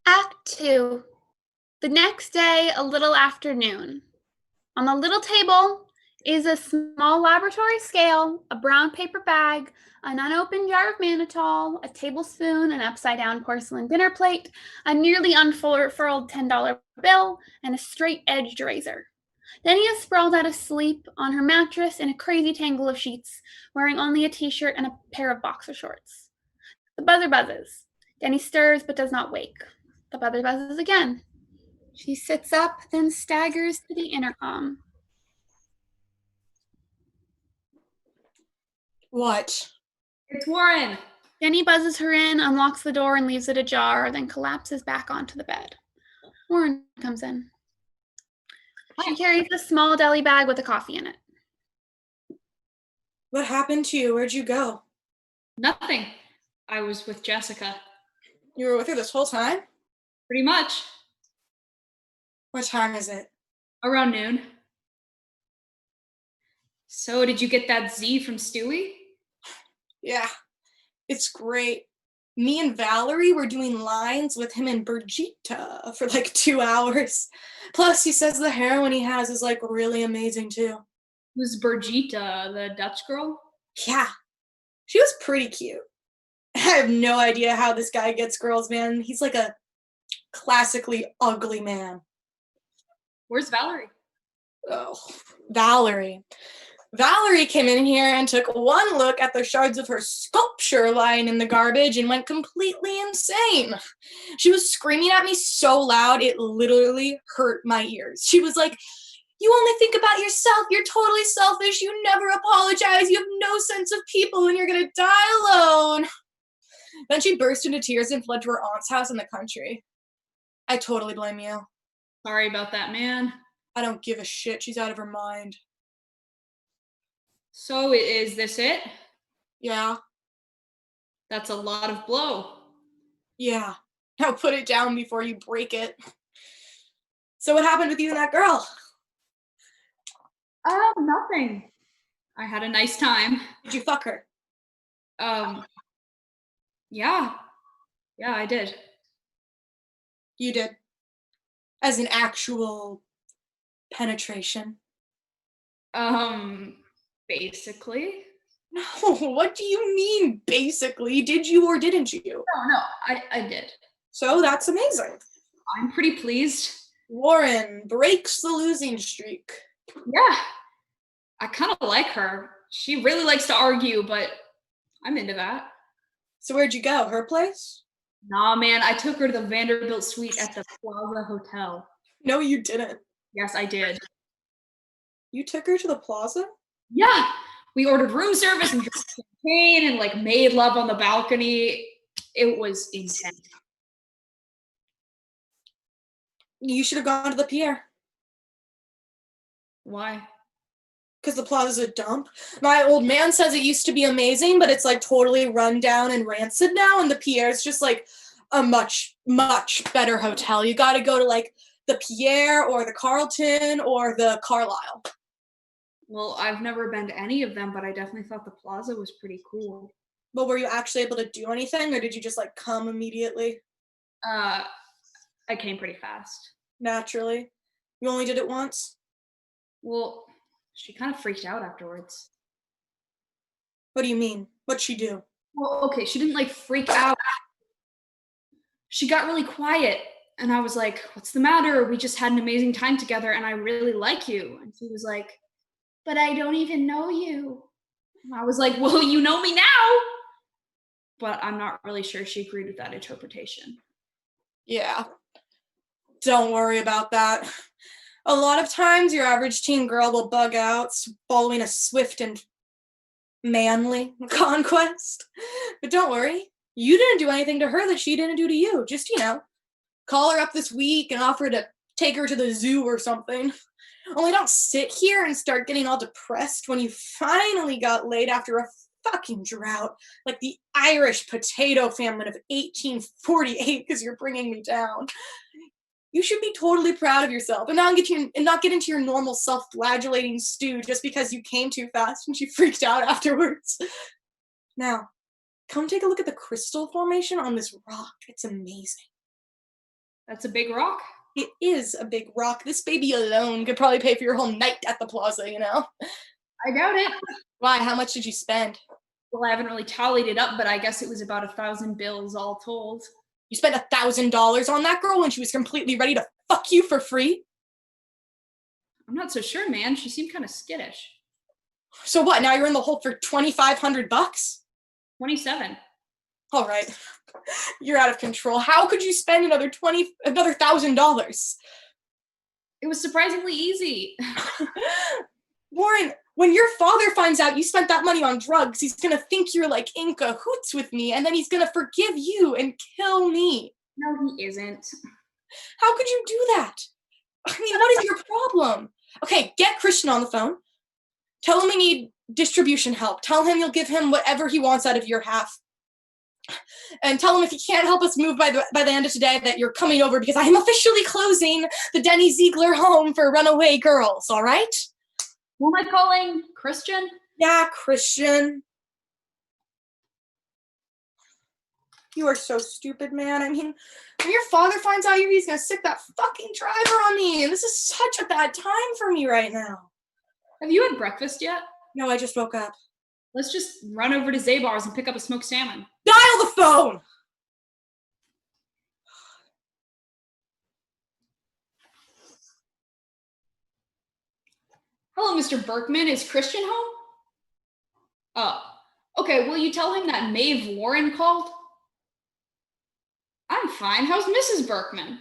Act 2. The next day, a little after noon. On the little table is a small laboratory scale, a brown paper bag, an unopened jar of mannitol, a tablespoon, an upside-down porcelain dinner plate, a nearly unfurled $10 bill, and a straight-edged razor. Denny is sprawled out asleep on her mattress in a crazy tangle of sheets, wearing only a t-shirt and a pair of boxer shorts. The buzzer buzzes. Denny stirs but does not wake. The buzzer buzzes again. She sits up, then staggers to the intercom. What? It's Warren. Denny buzzes her in, unlocks the door, and leaves it ajar, then collapses back onto the bed. Warren comes in. She carries a small deli bag with a coffee in it. What happened to you? Where'd you go? Nothing. I was with Jessica. You were with her this whole time? Pretty much. What time is it? Around noon. So, did you get that Z from Stewie? Yeah, it's great. Me and Valerie were doing lines with him and Brigitte for like 2 hours. Plus, he says the heroin he has is like really amazing too. Who's Brigitte, the Dutch girl? Yeah, she was pretty cute. I have no idea how this guy gets girls, man. He's like a classically ugly man. Where's Valerie? Oh, Valerie. Valerie came in here and took one look at the shards of her sculpture lying in the garbage and went completely insane. She was screaming at me so loud, it literally hurt my ears. She was like, "You only think about yourself. You're totally selfish. You never apologize. You have no sense of people and you're going to die alone." Then she burst into tears and fled to her aunt's house in the country. I totally blame you. Sorry about that, man. I don't give a shit. She's out of her mind. So, is this it? Yeah. That's a lot of blow. Yeah. Now put it down before you break it. So what happened with you and that girl? Nothing. I had a nice time. Did you fuck her? Yeah. Yeah, I did. You did. As an actual penetration. Basically. No, what do you mean, basically? Did you or didn't you? No, I did. So that's amazing. I'm pretty pleased. Warren breaks the losing streak. Yeah. I kind of like her. She really likes to argue, but I'm into that. So where'd you go? Her place? Nah, man, I took her to the Vanderbilt suite at the Plaza Hotel. No, you didn't. Yes, I did. You took her to the plaza? Yeah. We ordered room service and drank champagne and like made love on the balcony. It was intense. You should have gone to the pier. Why? Because the plaza's a dump. My old man says it used to be amazing, but it's like totally run down and rancid now, and the Pierre is just like a much, much better hotel. You gotta go to like the Pierre or the Carlton or the Carlisle. Well, I've never been to any of them, but I definitely thought the Plaza was pretty cool. But were you actually able to do anything, or did you just like come immediately? I came pretty fast. Naturally. You only did it once? Well, she kind of freaked out afterwards. What do you mean? What'd she do? Well, okay, she didn't like freak out. She got really quiet, and I was like, "What's the matter? We just had an amazing time together, and I really like you." And she was like, "But I don't even know you." And I was like, "Well, you know me now." But I'm not really sure she agreed with that interpretation. Yeah. Don't worry about that. A lot of times your average teen girl will bug out following a swift and manly conquest. But don't worry. You didn't do anything to her that she didn't do to you. Just, call her up this week and offer to take her to the zoo or something. Only don't sit here and start getting all depressed when you finally got laid after a fucking drought, like the Irish potato famine of 1848, because you're bringing me down. You should be totally proud of yourself and not get into your normal self-flagellating stew just because you came too fast and she freaked out afterwards. Now, come take a look at the crystal formation on this rock. It's amazing. That's a big rock? It is a big rock. This baby alone could probably pay for your whole night at the plaza, you know? I doubt it. Why? How much did you spend? Well, I haven't really tallied it up, but I guess it was about 1,000 bills all told. You spent $1,000 on that girl when she was completely ready to fuck you for free? I'm not so sure, man. She seemed kind of skittish. So what? Now you're in the hole for $2,500? 27. All right. You're out of control. How could you spend another $1,000? It was surprisingly easy. Warren, when your father finds out you spent that money on drugs, he's gonna think you're like in cahoots with me, and then he's gonna forgive you and kill me. No, he isn't. How could you do that? I mean, what is your problem? Okay, get Christian on the phone. Tell him we need distribution help. Tell him you'll give him whatever he wants out of your half. And tell him if he can't help us move by the end of today that you're coming over because I am officially closing the Denny Ziegler home for runaway girls, all right? Who am I calling? Christian? Yeah, Christian. You are so stupid, man. I mean, when your father finds out he's gonna sick that fucking driver on me, and this is such a bad time for me right now. Have you had breakfast yet? No, I just woke up. Let's just run over to Zabar's and pick up a smoked salmon. Dial the phone! Hello, Mr. Berkman. Is Christian home? Oh, okay. Will you tell him that Maeve Warren called? I'm fine. How's Mrs. Berkman?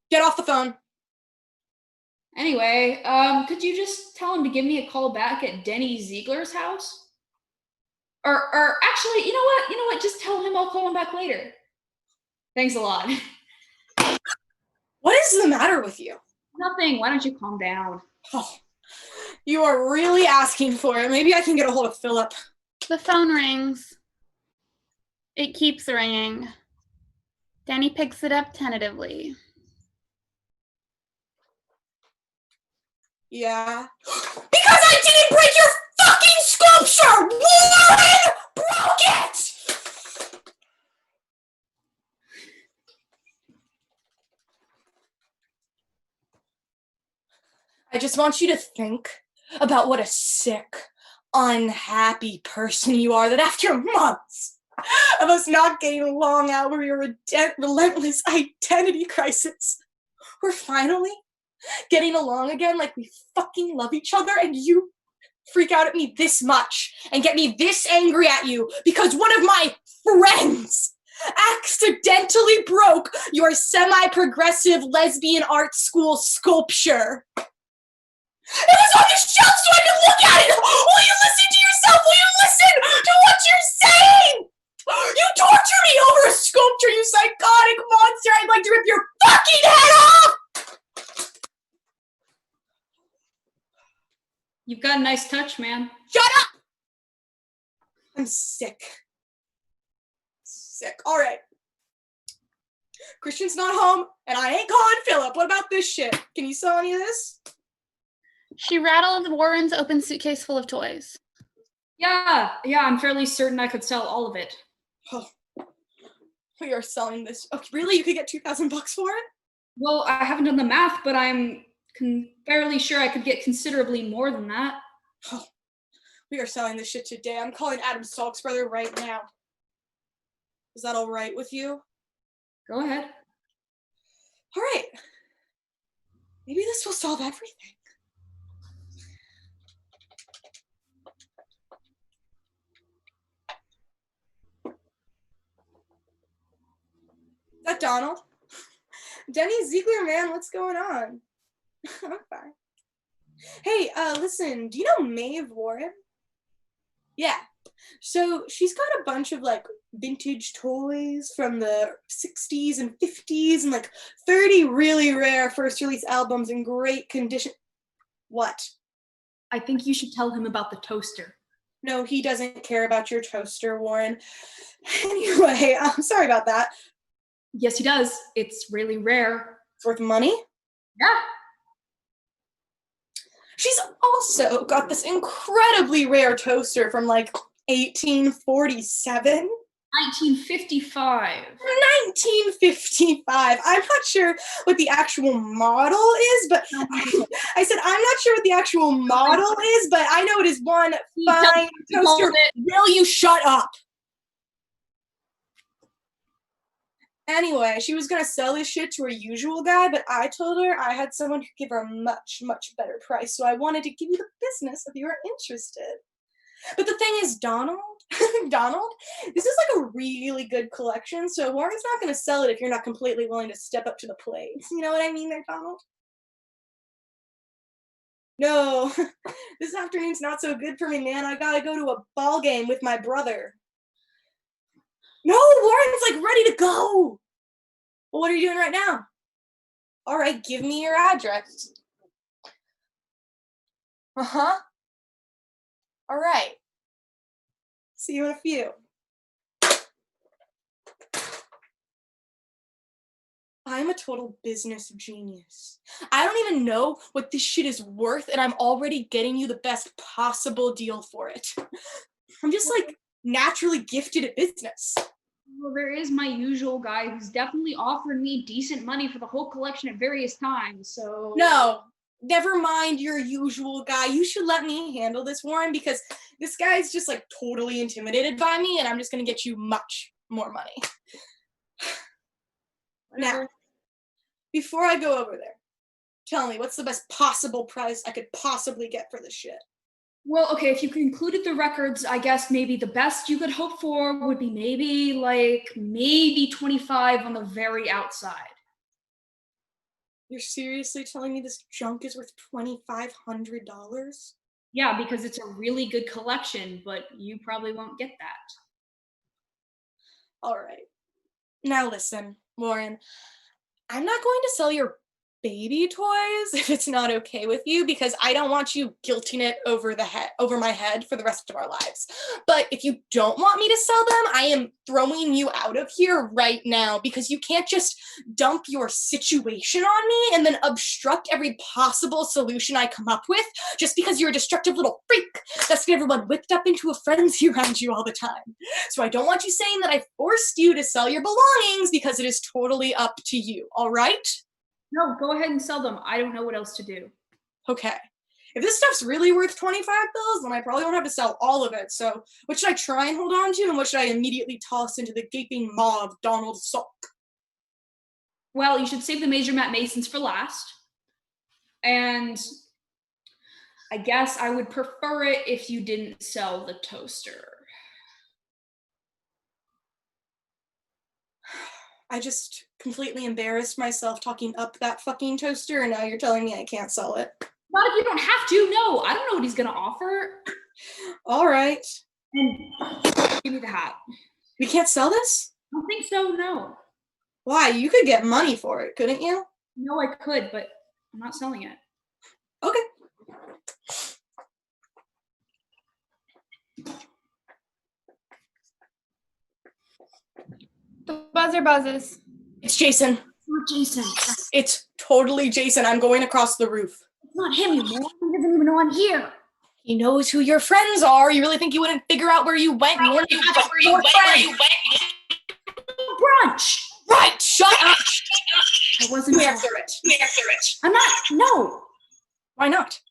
Get off the phone. Anyway, could you just tell him to give me a call back at Denny Ziegler's house? Or actually, you know what? Just tell him I'll call him back later. Thanks a lot. What is the matter with you? Nothing. Why don't you calm down? Oh, you are really asking for it. Maybe I can get a hold of Philip. The phone rings. It keeps ringing. Danny picks it up tentatively. Yeah. Because I didn't break your fucking sculpture! Warren broke it! I just want you to think about what a sick, unhappy person you are that after months of us not getting along over your relentless identity crisis, we're finally getting along again like we fucking love each other, and you freak out at me this much and get me this angry at you because one of my friends accidentally broke your semi-progressive lesbian art school sculpture. It was on the shelf so I could look at it! Will you listen to yourself? Will you listen to what you're saying? You torture me over a sculpture, you psychotic monster! I'd like to rip your fucking head off! You've got a nice touch, man. Shut up! I'm sick. Sick. All right. Christian's not home, and I ain't calling Philip. What about this shit? Can you sell any of this? She rattled Warren's open suitcase full of toys. Yeah, I'm fairly certain I could sell all of it. Oh, we are selling this. Oh, really? You could get $2,000 for it? Well, I haven't done the math, but I'm fairly sure I could get considerably more than that. Oh, we are selling this shit today. I'm calling Adam Salk's brother right now. Is that all right with you? Go ahead. All right. Maybe this will solve everything. Is that Donald? Denny Ziegler, man, what's going on? I'm fine. Hey, listen, do you know Maeve Warren? Yeah. So she's got a bunch of like vintage toys from the 60s and 50s and like 30 really rare first release albums in great condition. What? I think you should tell him about the toaster. No, he doesn't care about your toaster, Warren. Anyway, I'm sorry about that. Yes, he does. It's really rare. It's worth money? Yeah. She's also got this incredibly rare toaster from like 1847. 1955. 1955. I'm not sure what the actual model is, but I said I'm not sure what the actual model is, but I know it is one fine toaster. Will you shut up? Anyway, she was gonna sell this shit to her usual guy, but I told her I had someone who could give her a much, much better price, so I wanted to give you the business if you were interested. But the thing is, Donald, this is like a really good collection, so Warren's not gonna sell it if you're not completely willing to step up to the plate. You know what I mean there, Donald? No, this afternoon's not so good for me, man. I gotta go to a ball game with my brother. No, Warren's like ready to go. Well, what are you doing right now? All right, give me your address. Uh-huh. All right. See you in a few. I'm a total business genius. I don't even know what this shit is worth, and I'm already getting you the best possible deal for it. I'm just like naturally gifted at business. Well, there is my usual guy who's definitely offered me decent money for the whole collection at various times, so... No, never mind your usual guy. You should let me handle this, Warren, because this guy's just like totally intimidated by me, and I'm just gonna get you much more money. Now, before I go over there, tell me, what's the best possible price I could possibly get for this shit? Well, okay, if you included the records, I guess maybe the best you could hope for would be maybe 25 on the very outside. You're seriously telling me this junk is worth $2,500? Yeah, because it's a really good collection, but you probably won't get that. All right. Now listen, Warren, I'm not going to sell your baby toys if it's not okay with you, because I don't want you guilting it over my head for the rest of our lives. But if you don't want me to sell them, I am throwing you out of here right now, because you can't just dump your situation on me and then obstruct every possible solution I come up with just because you're a destructive little freak that's getting everyone whipped up into a frenzy around you all the time. So I don't want you saying that I forced you to sell your belongings, because it is totally up to you, all right? No, go ahead and sell them. I don't know what else to do. Okay. If this stuff's really worth 25 bills, then I probably won't have to sell all of it. So what should I try and hold on to, and what should I immediately toss into the gaping maw of Donald Salk? Well, you should save the Major Matt Masons for last. And I guess I would prefer it if you didn't sell the toaster. I just completely embarrassed myself talking up that fucking toaster, and now you're telling me I can't sell it. Not if you don't have to. No, I don't know what he's gonna offer. All right. And give me the hat. We can't sell this? I don't think so, no. Why? You could get money for it, couldn't you? No, I could, but I'm not selling it. Okay. The buzzer buzzes. It's Jason. It's not Jason. It's totally Jason. I'm going across the roof. It's not him, you moron. He doesn't even know I'm here. He knows who your friends are. You really think you wouldn't figure out where you went? You weren't even where you went. Brunch. Right, shut up. I wasn't Answer it. I'm not. No. Why not?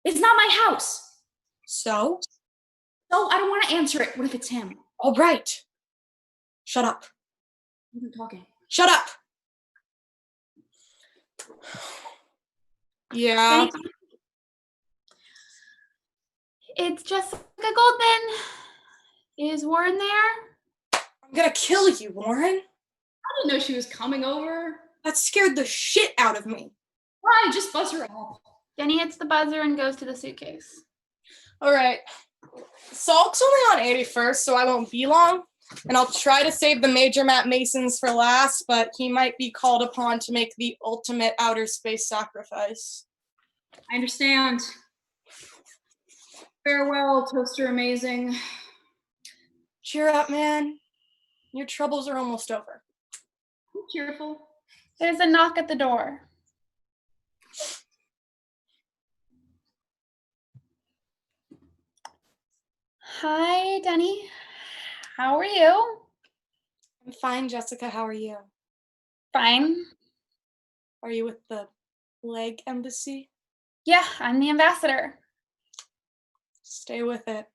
It's not my house. So? No, I don't want to answer it. What if it's him? All right. Shut up. I've been talking. Shut up. Yeah. It's Jessica Goldman. Is Warren there? I'm gonna kill you, Warren. I didn't know she was coming over. That scared the shit out of me. Why? Just buzz her up. Jenny hits the buzzer and goes to the suitcase. All right. Salk's only on 81st, so I won't be long. And I'll try to save the Major Matt Masons for last, but he might be called upon to make the ultimate outer space sacrifice. I understand. Farewell, Toaster Amazing. Cheer up, man. Your troubles are almost over. I'm cheerful. There's a knock at the door. Hi, Denny. How are you? I'm fine, Jessica. How are you? Fine. Are you with the leg embassy? Yeah, I'm the ambassador. Stay with it.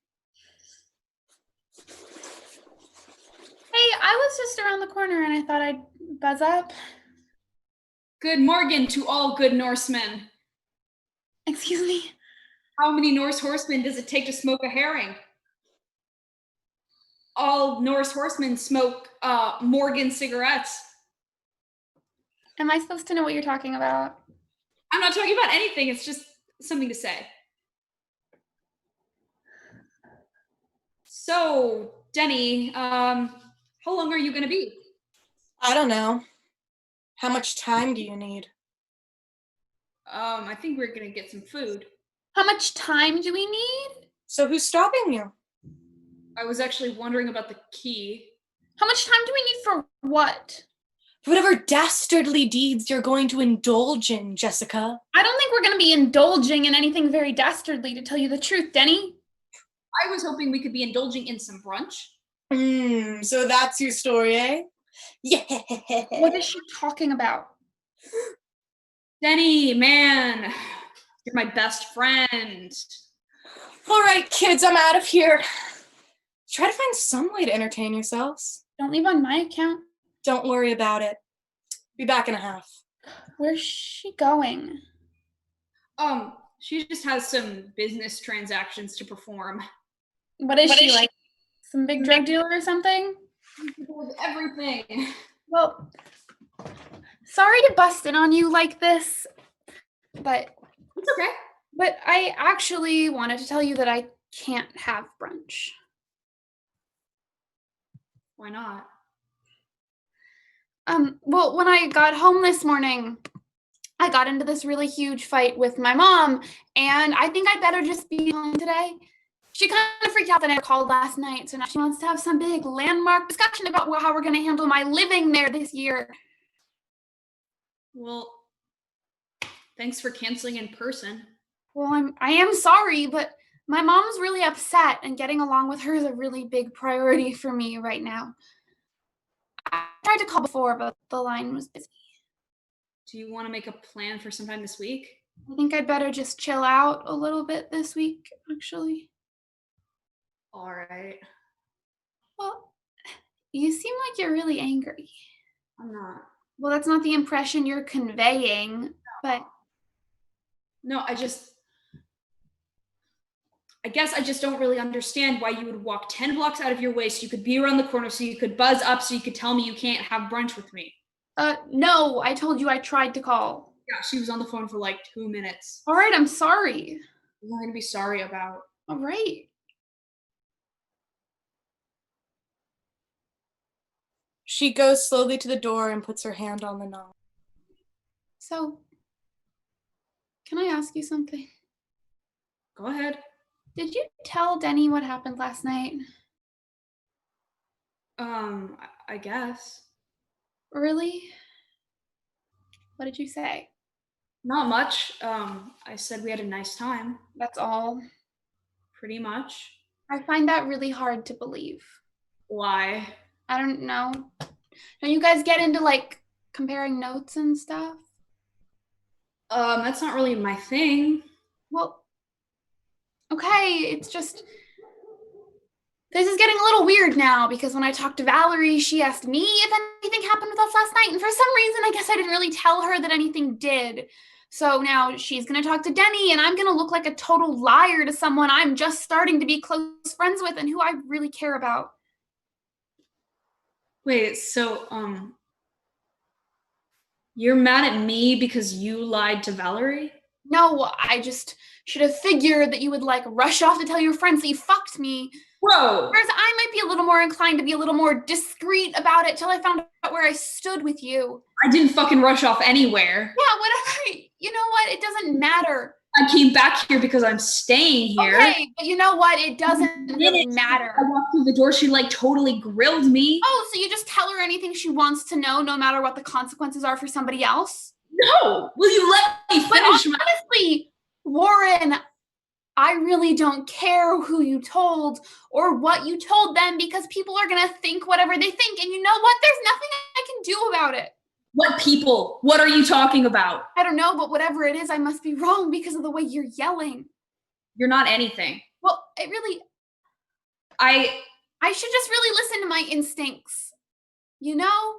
Hey, I was just around the corner and I thought I'd buzz up. Good morgen to all good Norsemen. Excuse me? How many Norse horsemen does it take to smoke a herring? All Norse horsemen smoke Morgan cigarettes. Am I supposed to know what you're talking about? I'm not talking about anything. It's just something to say. So, Denny, how long are you going to be? I don't know. How much time do you need? I think we're going to get some food. How much time do we need? So who's stopping you? I was actually wondering about the key. How much time do we need for what? Whatever dastardly deeds you're going to indulge in, Jessica. I don't think we're going to be indulging in anything very dastardly, to tell you the truth, Denny. I was hoping we could be indulging in some brunch. So that's your story, eh? Yeah. What is she talking about? Denny, man, you're my best friend. All right, kids, I'm out of here. Try to find some way to entertain yourselves. Don't leave on my account. Don't worry about it. Be back in a half. Where's she going? She just has some business transactions to perform. What is she, like some big drug dealer or something? With everything. Well, sorry to bust in on you like this, but It's okay. But I actually wanted to tell you that I can't have brunch. Why not? Well, when I got home this morning, I got into this really huge fight with my mom, and I think I'd better just be home today. She kind of freaked out that I called last night, so now she wants to have some big landmark discussion about how we're going to handle my living there this year. Well, thanks for canceling in person. Well, I am sorry, but my mom's really upset, and getting along with her is a really big priority for me right now. I tried to call before, but the line was busy. Do you want to make a plan for sometime this week? I think I'd better just chill out a little bit this week, actually. All right. Well, you seem like you're really angry. I'm not. Well, that's not the impression you're conveying, but... No, I guess I just don't really understand why you would walk 10 blocks out of your way so you could be around the corner, so you could buzz up, so you could tell me you can't have brunch with me. No, I told you I tried to call. Yeah, she was on the phone for like 2 minutes. All right, I'm sorry. There's nothing to be sorry about. All right. She goes slowly to the door and puts her hand on the knob. So, can I ask you something? Go ahead. Did you tell Denny what happened last night? I guess. Really? What did you say? Not much. I said we had a nice time. That's all. Pretty much. I find that really hard to believe. Why? I don't know. Don't you guys get into like comparing notes and stuff? That's not really my thing. Well, okay, it's just, this is getting a little weird now because when I talked to Valerie, she asked me if anything happened with us last night. And for some reason, I guess I didn't really tell her that anything did. So now she's going to talk to Denny and I'm going to look like a total liar to someone I'm just starting to be close friends with and who I really care about. Wait, so, you're mad at me because you lied to Valerie? No, I just should have figured that you would like rush off to tell your friends that you fucked me. Whoa! Whereas I might be a little more inclined to be a little more discreet about it till I found out where I stood with you. I didn't fucking rush off anywhere. Yeah, whatever. You know what? It doesn't matter. I came back here because I'm staying here. Okay, but you know what? It doesn't really matter. I walked through the door, she like totally grilled me. Oh, so you just tell her anything she wants to know, no matter what the consequences are for somebody else? No! Will you let me But finish honestly, Warren, I really don't care who you told or what you told them because people are going to think whatever they think. And you know what? There's nothing I can do about it. What people? What are you talking about? I don't know, but whatever it is, I must be wrong because of the way you're yelling. You're not anything. Well, it really, I should just really listen to my instincts, you know?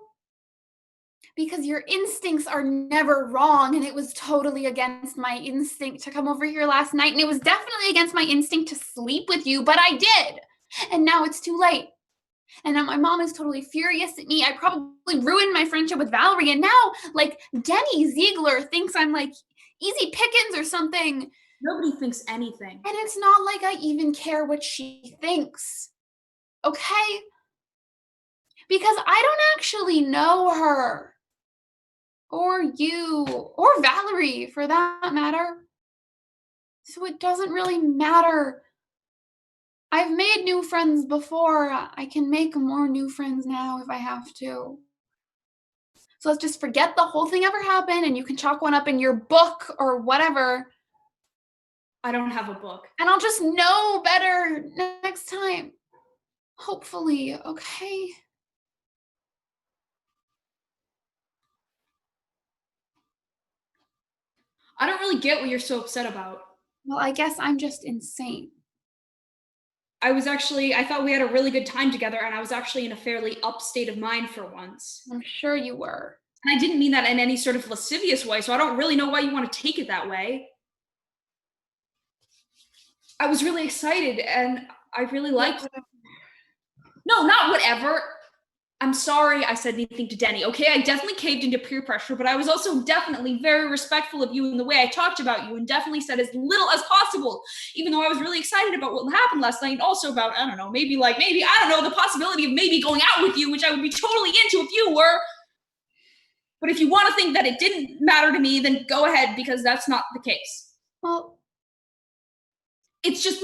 Because your instincts are never wrong, and it was totally against my instinct to come over here last night, and it was definitely against my instinct to sleep with you, but I did. And now it's too late. And now my mom is totally furious at me. I probably ruined my friendship with Valerie, and now, like, Denny Ziegler thinks I'm, like, easy pickings or something. Nobody thinks anything. And it's not like I even care what she thinks. Okay? Because I don't actually know her. Or you. Or Valerie, for that matter. So it doesn't really matter. I've made new friends before. I can make more new friends now if I have to. So let's just forget the whole thing ever happened, and you can chalk one up in your book or whatever. I don't have a book. And I'll just know better next time. Hopefully, okay? I don't really get what you're so upset about. Well, I guess I'm just insane. I thought we had a really good time together, and I was actually in a fairly up state of mind for once. I'm sure you were. And I didn't mean that in any sort of lascivious way, so I don't really know why you want to take it that way. I was really excited, and I really liked it. No, not whatever. I'm sorry I said anything to Denny, okay? I definitely caved into peer pressure, but I was also definitely very respectful of you in the way I talked about you and definitely said as little as possible, even though I was really excited about what happened last night and also about, I don't know, maybe, I don't know, the possibility of maybe going out with you, which I would be totally into if you were. But if you want to think that it didn't matter to me, then go ahead, because that's not the case. Well, it's just,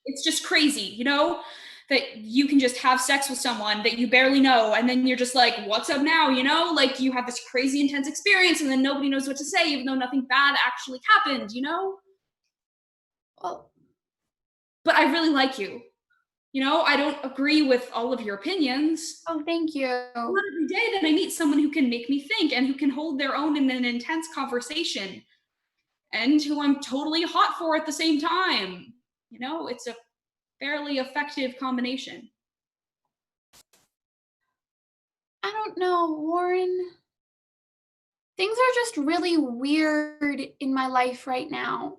it's just crazy, you know? That you can just have sex with someone that you barely know, and then you're just like, what's up now, you know? Like, you have this crazy intense experience, and then nobody knows what to say, even though nothing bad actually happened, you know? Well, but I really like you. You know, I don't agree with all of your opinions. Oh, thank you. Not every day that I meet someone who can make me think and who can hold their own in an intense conversation, and who I'm totally hot for at the same time. You know, it's a fairly effective combination. I don't know, Warren. Things are just really weird in my life right now.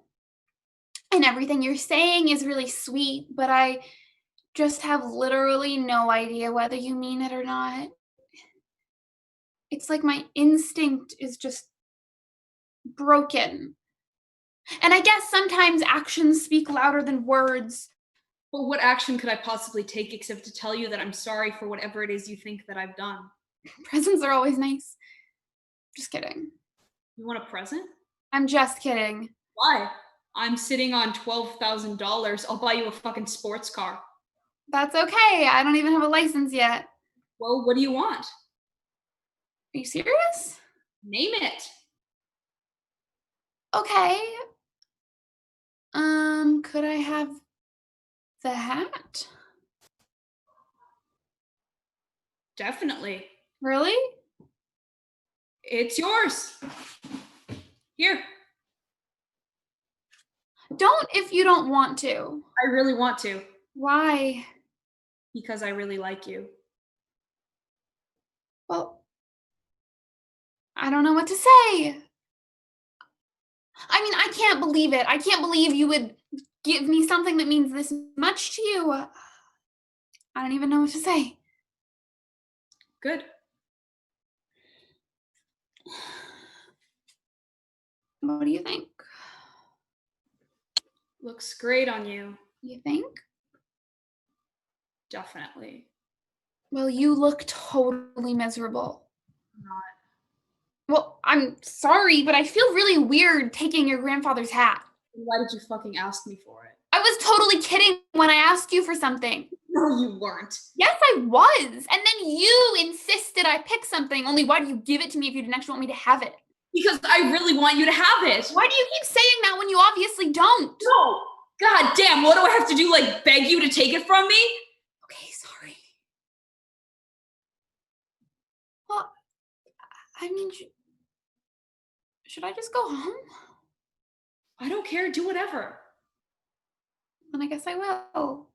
And everything you're saying is really sweet, but I just have literally no idea whether you mean it or not. It's like my instinct is just broken. And I guess sometimes actions speak louder than words. Well, what action could I possibly take except to tell you that I'm sorry for whatever it is you think that I've done? Presents are always nice. Just kidding. You want a present? I'm just kidding. Why? I'm sitting on $12,000. I'll buy you a fucking sports car. That's okay. I don't even have a license yet. Well, what do you want? Are you serious? Name it. Okay. Could I have the hat? Definitely. Really? It's yours. Here. Don't if you don't want to. I really want to. Why? Because I really like you. Well, I don't know what to say. I mean, I can't believe it. I can't believe you would give me something that means this much to you. I don't even know what to say. Good. What do you think? Looks great on you. You think? Definitely. Well, you look totally miserable. I'm not. Well, I'm sorry, but I feel really weird taking your grandfather's hat. Why did you fucking ask me for it? I was totally kidding when I asked you for something. No, you weren't. Yes, I was. And then you insisted I pick something. Only why do you give it to me if you didn't actually want me to have it? Because I really want you to have it. Why do you keep saying that when you obviously don't? No. God damn, what do I have to do, like, beg you to take it from me? Okay, sorry. Well, I mean, should I just go home? I don't care, do whatever. Then I guess I will.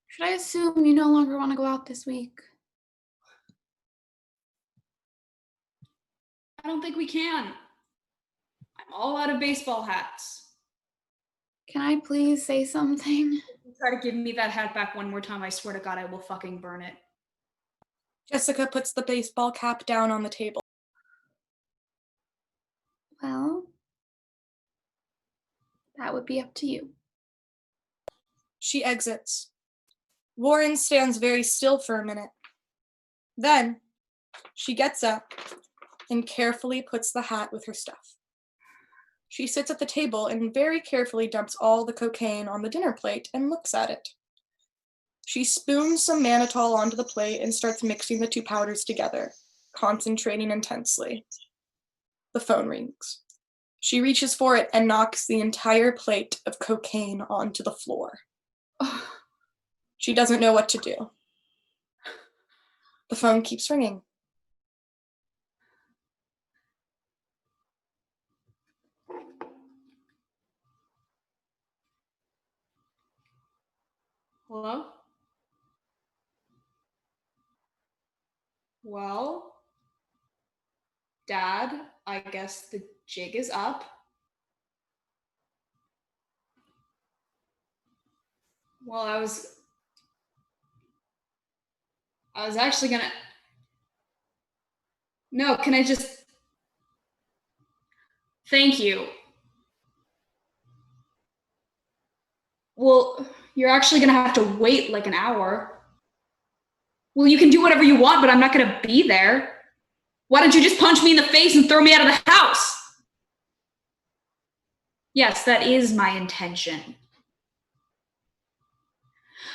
Should I assume you no longer want to go out this week? I don't think we can. I'm all out of baseball hats. Can I please say something? If you try to give me that hat back one more time, I swear to God, I will fucking burn it. Jessica puts the baseball cap down on the table. Well, that would be up to you. She exits. Warren stands very still for a minute. Then, she gets up and carefully puts the hat with her stuff. She sits at the table and very carefully dumps all the cocaine on the dinner plate and looks at it. She spoons some mannitol onto the plate and starts mixing the two powders together, concentrating intensely. The phone rings. She reaches for it and knocks the entire plate of cocaine onto the floor. She doesn't know what to do. The phone keeps ringing. Hello? Well, Dad, I guess the jig is up. Well, I was actually gonna... No, can I just... Thank you. Well, you're actually gonna have to wait like an hour. Well, you can do whatever you want, but I'm not gonna be there. Why don't you just punch me in the face and throw me out of the house? Yes, that is my intention.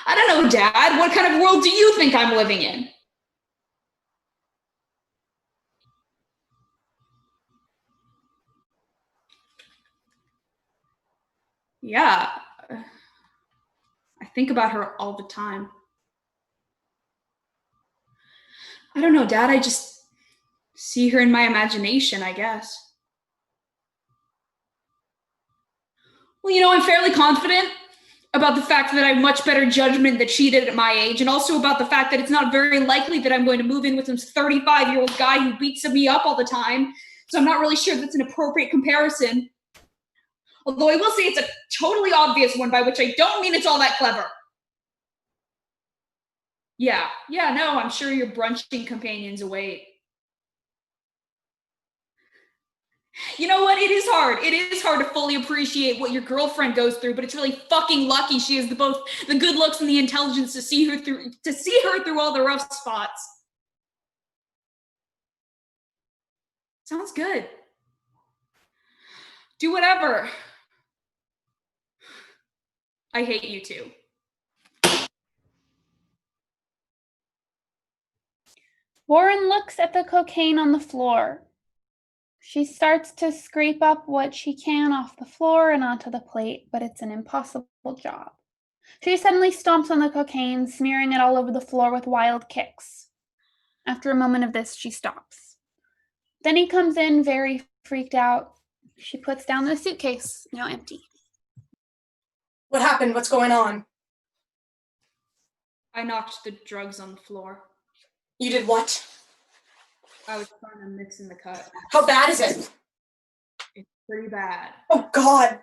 I don't know, Dad. What kind of world do you think I'm living in? Yeah. I think about her all the time. I don't know, Dad. I just see her in my imagination, I guess. Well, you know, I'm fairly confident about the fact that I have much better judgment than she did at my age, and also about the fact that it's not very likely that I'm going to move in with some 35-year-old guy who beats me up all the time. So I'm not really sure that's an appropriate comparison. Although I will say it's a totally obvious one, by which I don't mean it's all that clever. Yeah, no, I'm sure your brunching companions await. You know what? It is hard. It is hard to fully appreciate what your girlfriend goes through, but it's really fucking lucky she has both the good looks and the intelligence to see her through all the rough spots. Sounds good. Do whatever. I hate you too. Warren looks at the cocaine on the floor. She starts to scrape up what she can off the floor and onto the plate, but it's an impossible job. She suddenly stomps on the cocaine, smearing it all over the floor with wild kicks. After a moment of this, she stops. Then he comes in, very freaked out. She puts down the suitcase, now empty. What happened? What's going on? I knocked the drugs on the floor. You did what? I was trying to mix in the cut. How bad is it? It's pretty bad. Oh, God.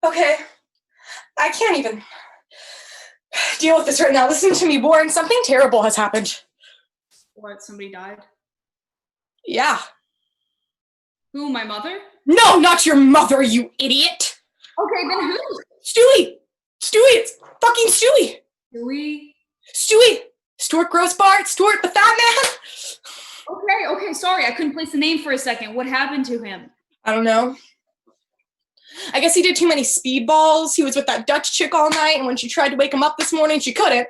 Okay. I can't even deal with this right now. Listen to me, Warren. Something terrible has happened. What, somebody died? Yeah. Who, my mother? No, not your mother, you idiot. Okay, then who? Stewie. It's fucking Stewie. Stewie. Stuart Grossbart. Stuart the fat man. Okay, sorry. I couldn't place the name for a second. What happened to him? I don't know. I guess he did too many speedballs. He was with that Dutch chick all night, and when she tried to wake him up this morning, she couldn't.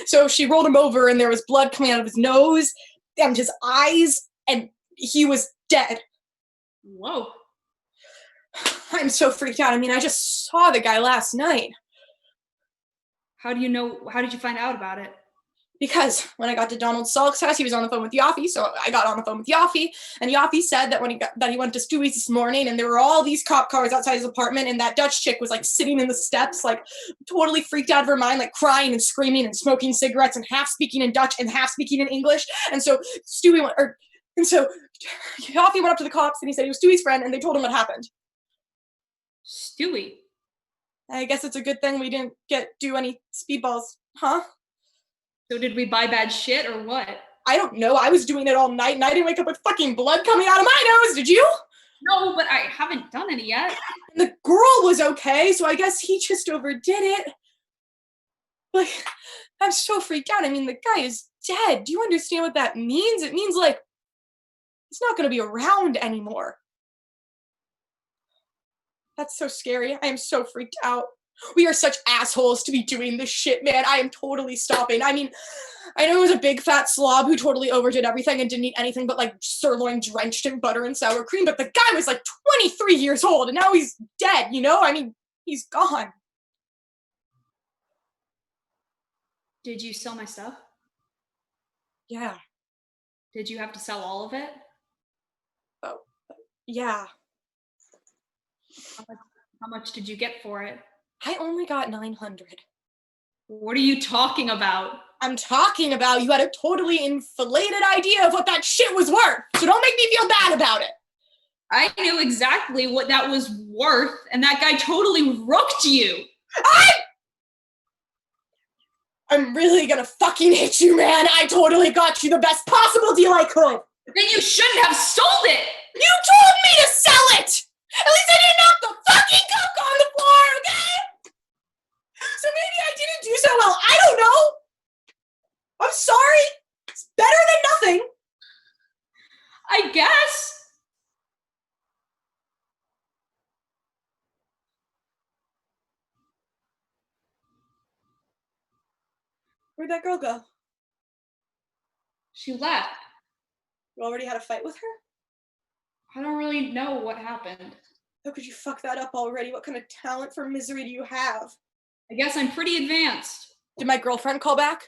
So she rolled him over, and there was blood coming out of his nose and his eyes, and he was dead. Whoa. I'm so freaked out. I mean, I just saw the guy last night. How did you find out about it? Because when I got to Donald Salk's house, he was on the phone with Yaffe, so I got on the phone with Yaffe, and Yaffe said that he went to Stewie's this morning, and there were all these cop cars outside his apartment, and that Dutch chick was like sitting in the steps, like totally freaked out of her mind, like crying and screaming and smoking cigarettes and half speaking in Dutch and half speaking in English. And so Yaffe went up to the cops and he said he was Stewie's friend, and they told him what happened. Stewie. I guess it's a good thing we didn't do any speedballs, huh? So did we buy bad shit or what? I don't know. I was doing it all night and I didn't wake up with fucking blood coming out of my nose. Did you? No, but I haven't done any yet. And the girl was okay, so I guess he just overdid it. Like, I'm so freaked out. I mean, the guy is dead. Do you understand what that means? It means, like, he's not going to be around anymore. That's so scary. I am so freaked out. We are such assholes to be doing this shit, man. I am totally stopping. I mean, I know he was a big fat slob who totally overdid everything and didn't eat anything but like sirloin drenched in butter and sour cream, but the guy was like 23 years old and now he's dead, you know? I mean, he's gone. Did you sell my stuff? Yeah. Did you have to sell all of it? Oh, yeah. How much did you get for it? I only got 900. What are you talking about? I'm talking about you had a totally inflated idea of what that shit was worth. So don't make me feel bad about it. I knew exactly what that was worth, and that guy totally rooked you. I'm really gonna fucking hit you, man. I totally got you the best possible deal I could. Then you shouldn't have sold it. You told me to sell it. At least I didn't knock the fucking coke on the floor, okay? So maybe I didn't do so well. I don't know. I'm sorry. It's better than nothing. I guess. Where'd that girl go? She left. You already had a fight with her? I don't really know what happened. How could you fuck that up already? What kind of talent for misery do you have? I guess I'm pretty advanced. Did my girlfriend call back?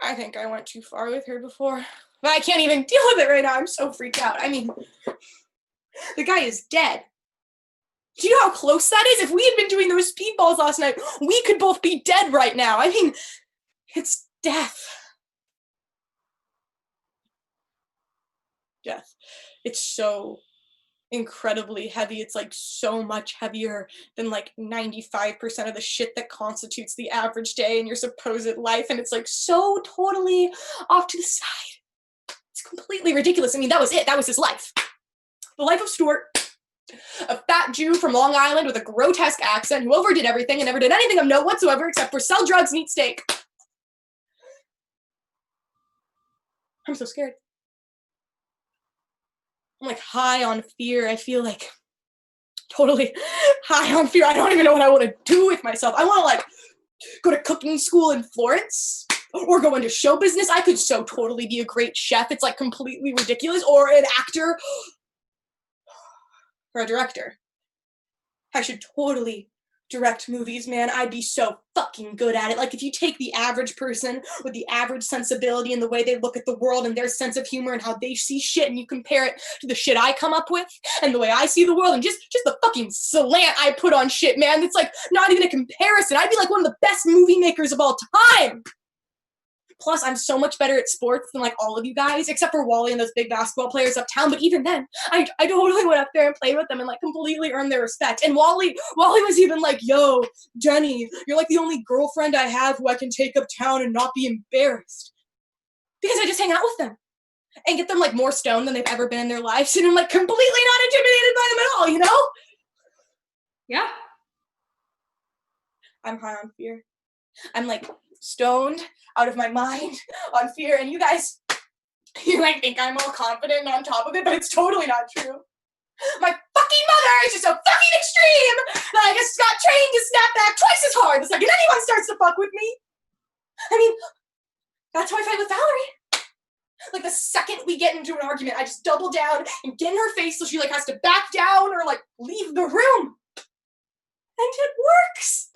I think I went too far with her before. But I can't even deal with it right now. I'm so freaked out. I mean, the guy is dead. Do you know how close that is? If we had been doing those speedballs last night, we could both be dead right now. I mean, it's death. Death. It's so incredibly heavy. It's like so much heavier than like 95% of the shit that constitutes the average day in your supposed life. And it's like so totally off to the side. It's completely ridiculous. I mean, that was it. That was his life. The life of Stuart, a fat Jew from Long Island with a grotesque accent who overdid everything and never did anything of note whatsoever except for sell drugs and eat steak. I'm so scared. I'm like high on fear. I feel like totally high on fear. I don't even know what I want to do with myself. I want to like go to cooking school in Florence or go into show business. I could so totally be a great chef. It's like completely ridiculous. Or an actor or a director. I should totally direct movies, man. I'd be so fucking good at it. Like if you take the average person with the average sensibility and the way they look at the world and their sense of humor and how they see shit and you compare it to the shit I come up with and the way I see the world and just the fucking slant I put on shit, man. It's like not even a comparison. I'd be like one of the best movie makers of all time. Plus, I'm so much better at sports than like all of you guys, except for Wally and those big basketball players uptown. But even then, I totally went up there and played with them and like completely earned their respect. And Wally was even like, yo, Jenny, you're like the only girlfriend I have who I can take uptown and not be embarrassed. Because I just hang out with them and get them like more stoned than they've ever been in their lives. And I'm like completely not intimidated by them at all, you know? Yeah. I'm high on fear. I'm like stoned out of my mind on fear, and you guys, you might think I'm all confident and on top of it, but it's totally not true. My fucking mother is just so fucking extreme that I just got trained to snap back twice as hard the second anyone starts to fuck with me. I mean, That's how I fight with Valerie. Like the second we get into an argument, I just double down and get in her face so she like has to back down or like leave the room. And it works.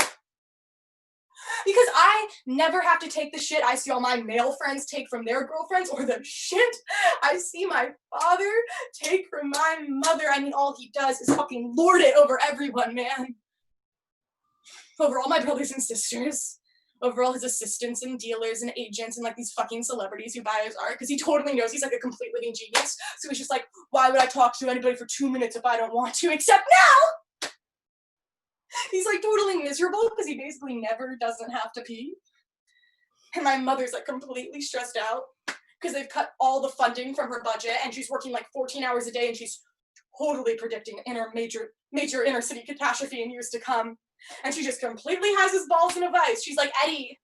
Because I never have to take the shit I see all my male friends take from their girlfriends or the shit I see my father take from my mother. I mean, all he does is fucking lord it over everyone, man. Over all my brothers and sisters. Over all his assistants and dealers and agents and like these fucking celebrities who buy his art, because he totally knows he's like a complete living genius. So he's just like, why would I talk to anybody for 2 minutes if I don't want to? Except now! He's like totally miserable because he basically never doesn't have to pee. And my mother's like completely stressed out because they've cut all the funding from her budget and she's working like 14 hours a day and she's totally predicting major inner city catastrophe in years to come. And she just completely has his balls in a vice. She's like, Eddie,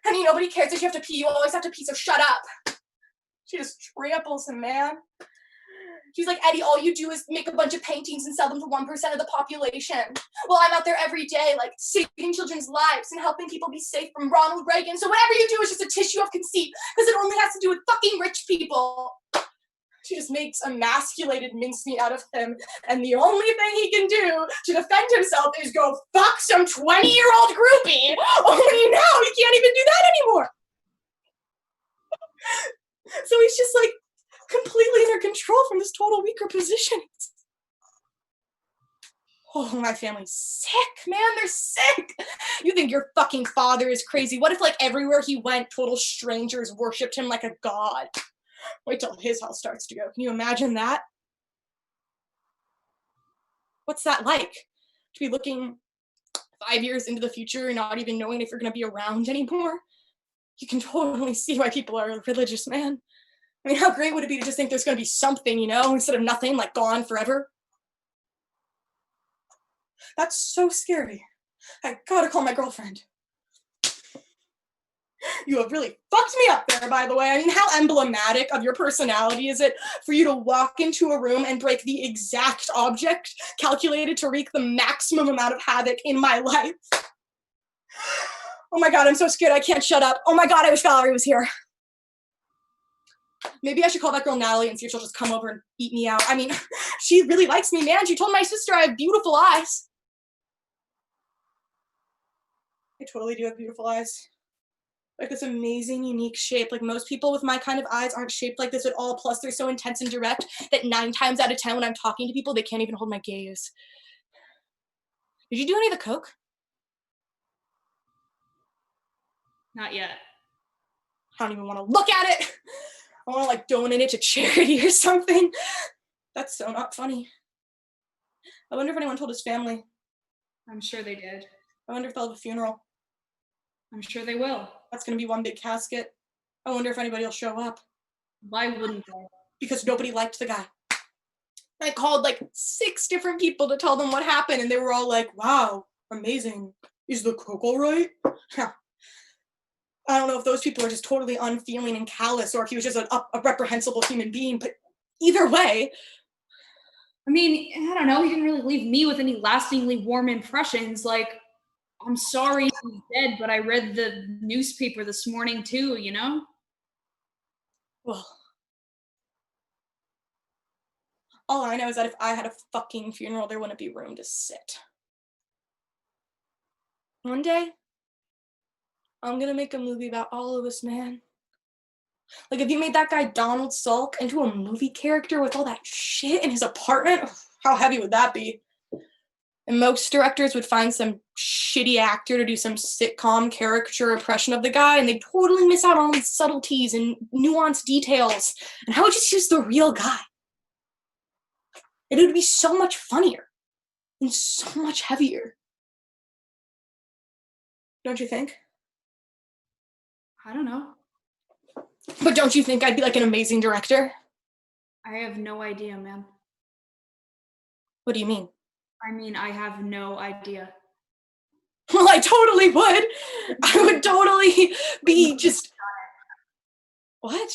honey, nobody cares if you have to pee. You always have to pee, so shut up. She just tramples him, man. She's like, Eddie, all you do is make a bunch of paintings and sell them to 1% of the population. Well, I'm out there every day, like, saving children's lives and helping people be safe from Ronald Reagan. So whatever you do is just a tissue of conceit, because it only has to do with fucking rich people. She just makes emasculated mincemeat out of him, and the only thing he can do to defend himself is go fuck some 20-year-old groupie. Only now he can't even do that anymore. So he's just like completely under control from this total weaker position. Oh, my family's sick, man. They're sick. You think your fucking father is crazy? What if like everywhere he went, total strangers worshipped him like a god? Wait till his house starts to go. Can you imagine that? What's that like? To be looking 5 years into the future and not even knowing if you're going to be around anymore? You can totally see why people are religious, man. I mean, how great would it be to just think there's going to be something, you know, instead of nothing, like gone forever? That's so scary. I gotta call my girlfriend. You have really fucked me up there, by the way. I mean, how emblematic of your personality is it for you to walk into a room and break the exact object calculated to wreak the maximum amount of havoc in my life? Oh my God, I'm so scared I can't shut up. Oh my God, I wish Valerie was here. Maybe I should call that girl Natalie and see if she'll just come over and eat me out. I mean, she really likes me, man. She told my sister I have beautiful eyes. I totally do have beautiful eyes. Like this amazing, unique shape. Like most people with my kind of eyes aren't shaped like this at all. Plus they're so intense and direct that 9 times out of 10 when I'm talking to people, they can't even hold my gaze. Did you do any of the coke? Not yet. I don't even want to look at it. I want to like donate it to charity or something. That's so not funny. I wonder if anyone told his family. I'm sure they did. I wonder if they'll have a funeral. I'm sure they will. That's going to be one big casket. I wonder if anybody will show up. Why wouldn't they? Because nobody liked the guy. I called like 6 different people to tell them what happened, and they were all like, wow, amazing. Is the coke all right? I don't know if those people are just totally unfeeling and callous, or if he was just a reprehensible human being, but either way. I mean, I don't know. He didn't really leave me with any lastingly warm impressions. Like, I'm sorry he's dead, but I read the newspaper this morning too, you know? Well, all I know is that if I had a fucking funeral, there wouldn't be room to sit. One day, I'm gonna make a movie about all of us, man. Like, if you made that guy Donald Salk into a movie character with all that shit in his apartment, how heavy would that be? And most directors would find some shitty actor to do some sitcom caricature impression of the guy, and they'd totally miss out on all these subtleties and nuanced details. And how would you choose the real guy? It would be so much funnier and so much heavier. Don't you think? I don't know. But don't you think I'd be like an amazing director? I have no idea, man. What do you mean? I mean, I have no idea. Well, I totally would. I would totally be just... What?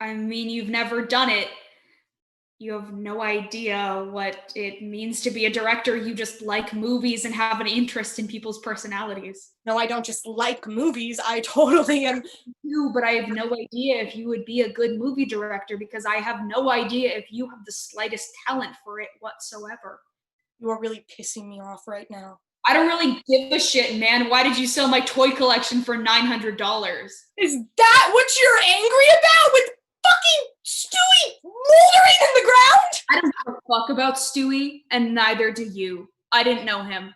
I mean, you've never done it. You have no idea what it means to be a director. You just like movies and have an interest in people's personalities. No, I don't just like movies. I totally am. You, but I have no idea if you would be a good movie director because I have no idea if you have the slightest talent for it whatsoever. You are really pissing me off right now. I don't really give a shit, man. Why did you sell my toy collection for $900? Is that what you're angry about with fucking Stewie moldering in the ground? I don't give a fuck about Stewie, and neither do you. I didn't know him.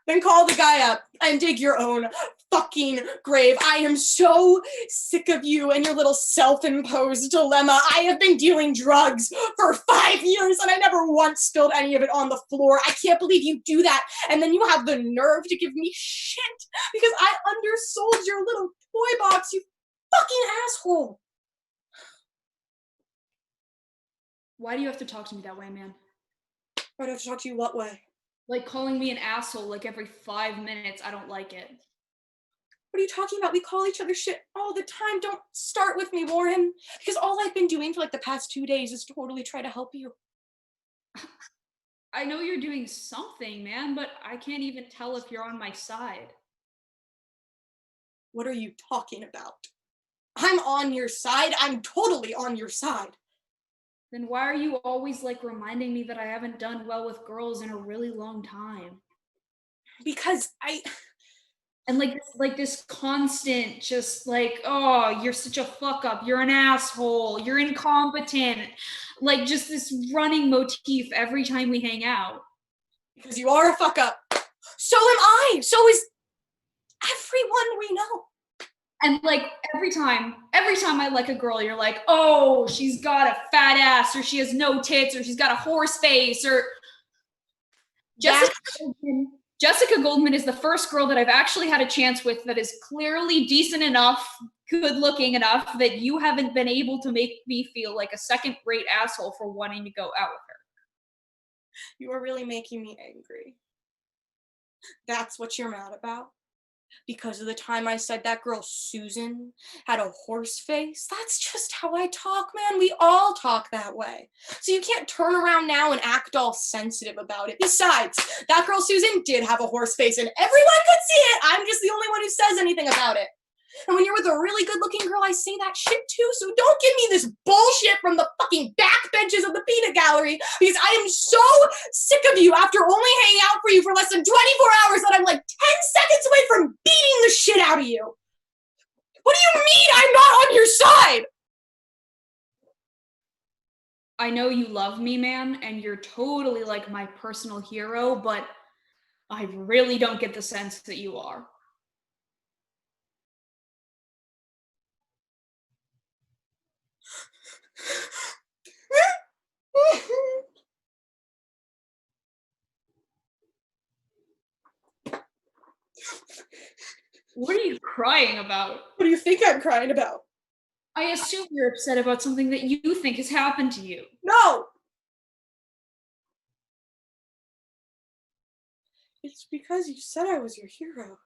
Then call the guy up and dig your own fucking grave. I am so sick of you and your little self-imposed dilemma. I have been dealing drugs for 5 years and I never once spilled any of it on the floor. I can't believe you do that. And then you have the nerve to give me shit because I undersold your little toy box, you fucking asshole. Why do you have to talk to me that way, man? Why do I have to talk to you what way? Like calling me an asshole like every 5 minutes. I don't like it. What are you talking about? We call each other shit all the time. Don't start with me, Warren. Because all I've been doing for like the past 2 days is totally try to help you. I know you're doing something, man, but I can't even tell if you're on my side. What are you talking about? I'm on your side. I'm totally on your side. Then why are you always like reminding me that I haven't done well with girls in a really long time? Because And like this constant just like, oh, you're such a fuck up, you're an asshole, you're incompetent, like just this running motif every time we hang out. Because you are a fuck up. So am I. So is everyone we know. And like every time I like a girl, you're like, oh, she's got a fat ass, or she has no tits, or she's got a horse face, or Jessica Goldman is the first girl that I've actually had a chance with that is clearly decent enough, good looking enough that you haven't been able to make me feel like a second-rate asshole for wanting to go out with her. You are really making me angry. That's what you're mad about? Because of the time I said that girl Susan had a horse face? That's just how I talk, man. We all talk that way. So you can't turn around now and act all sensitive about it. Besides, that girl Susan did have a horse face and everyone could see it. I'm just the only one who says anything about it. And when you're with a really good-looking girl, I say that shit too, so don't give me this bullshit from the fucking backbenches of the peanut gallery, because I am so sick of you after only hanging out for you for less than 24 hours that I'm like 10 seconds away from beating the shit out of you. What do you mean I'm not on your side? I know you love me, man, and you're totally like my personal hero, but I really don't get the sense that you are. What are you crying about? What do you think I'm crying about? I assume you're upset about something that you think has happened to you. No! It's because you said I was your hero.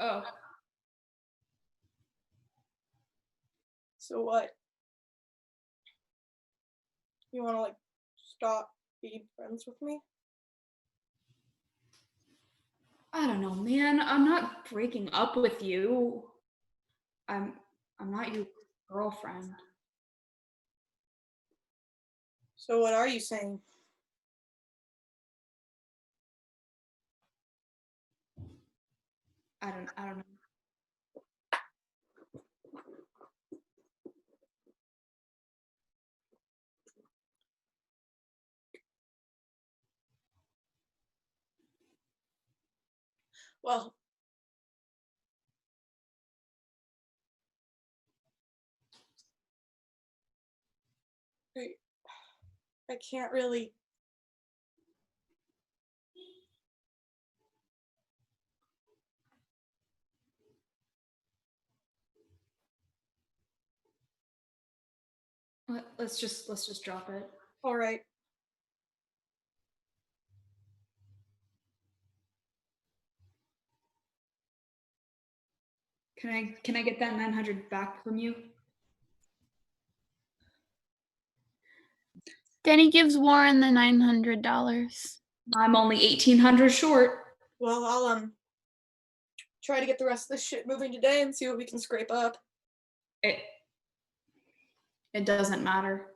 Oh. So what? You wanna like stop being friends with me? I don't know, man. I'm not breaking up with you. I'm not your girlfriend. So what are you saying? I don't know. Well, I can't really. Let's just drop it. All right. Can I get that 900 back from you? Denny gives Warren the $900. I'm only 1,800 short. Well, I'll try to get the rest of this shit moving today and see what we can scrape up. It doesn't matter.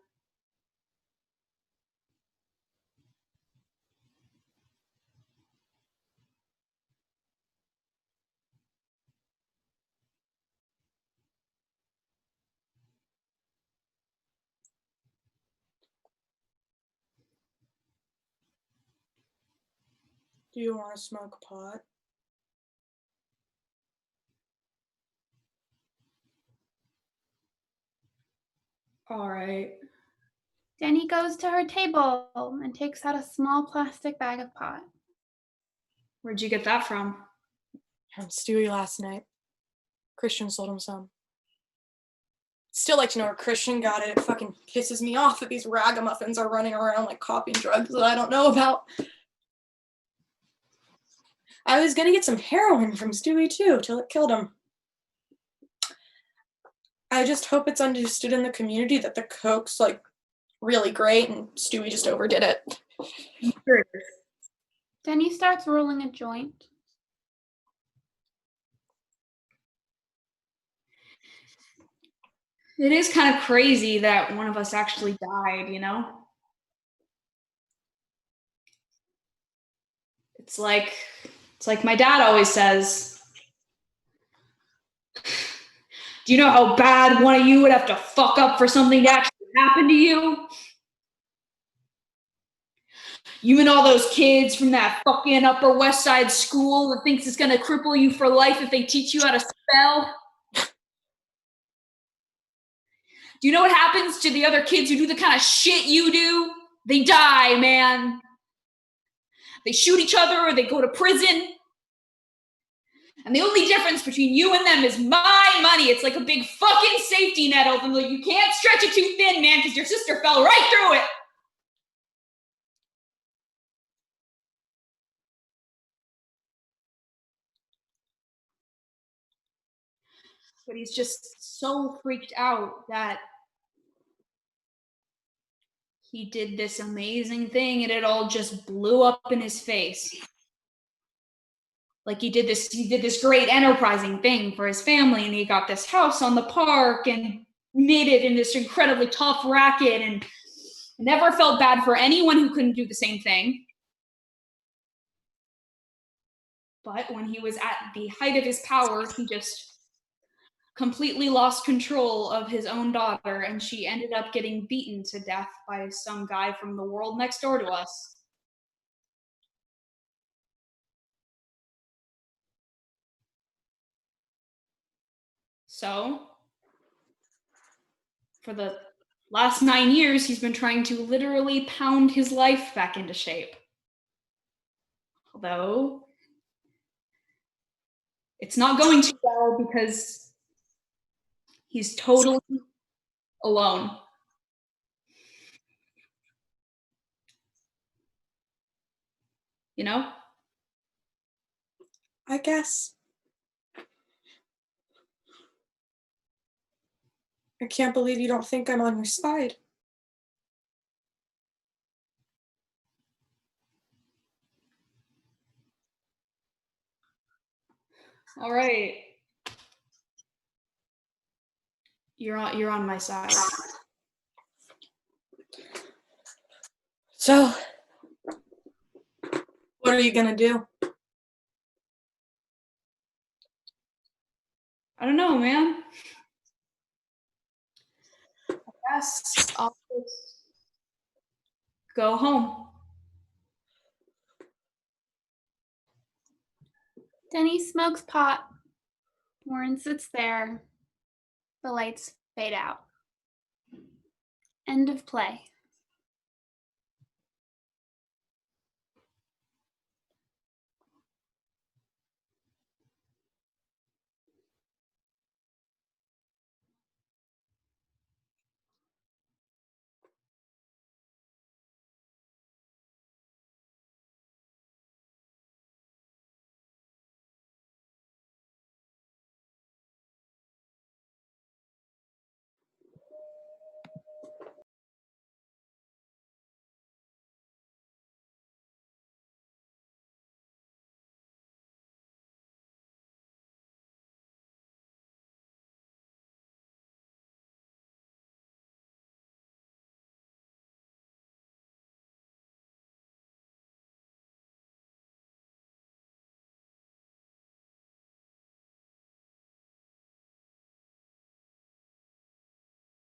Do you want to smoke pot? All right. Denny goes to her table and takes out a small plastic bag of pot. Where'd you get that from? From Stewie last night. Christian sold him some. Still like to know where Christian got it. It fucking pisses me off that these ragamuffins are running around like copying drugs that I don't know about. I was gonna get some heroin from Stewie too, till it killed him. I just hope it's understood in the community that the coke's like really great and Stewie just overdid it. Sure. Denny starts rolling a joint. It is kind of crazy that one of us actually died, you know? It's like my dad always says, do you know how bad one of you would have to fuck up for something to actually happen to you? You and all those kids from that fucking Upper West Side school that thinks it's gonna cripple you for life if they teach you how to spell. Do you know what happens to the other kids who do the kind of shit you do? They die, man. They shoot each other or they go to prison. And the only difference between you and them is my money. It's like a big fucking safety net over them. You can't stretch it too thin, man, because your sister fell right through it. But he's just so freaked out that he did this amazing thing and it all just blew up in his face. Like he did this great enterprising thing for his family, and he got this house on the park and made it in this incredibly tough racket, and never felt bad for anyone who couldn't do the same thing. But when he was at the height of his power, he just completely lost control of his own daughter, and she ended up getting beaten to death by some guy from the world next door to us. So, for the last 9 years, he's been trying to literally pound his life back into shape. Although, it's not going too well because he's totally alone. You know? I guess. I can't believe you don't think I'm on your side. All right. You're on my side. So, what are you gonna do? I don't know, man. I guess I'll just go home. Denny smokes pot. Warren sits there. The lights fade out. End of play.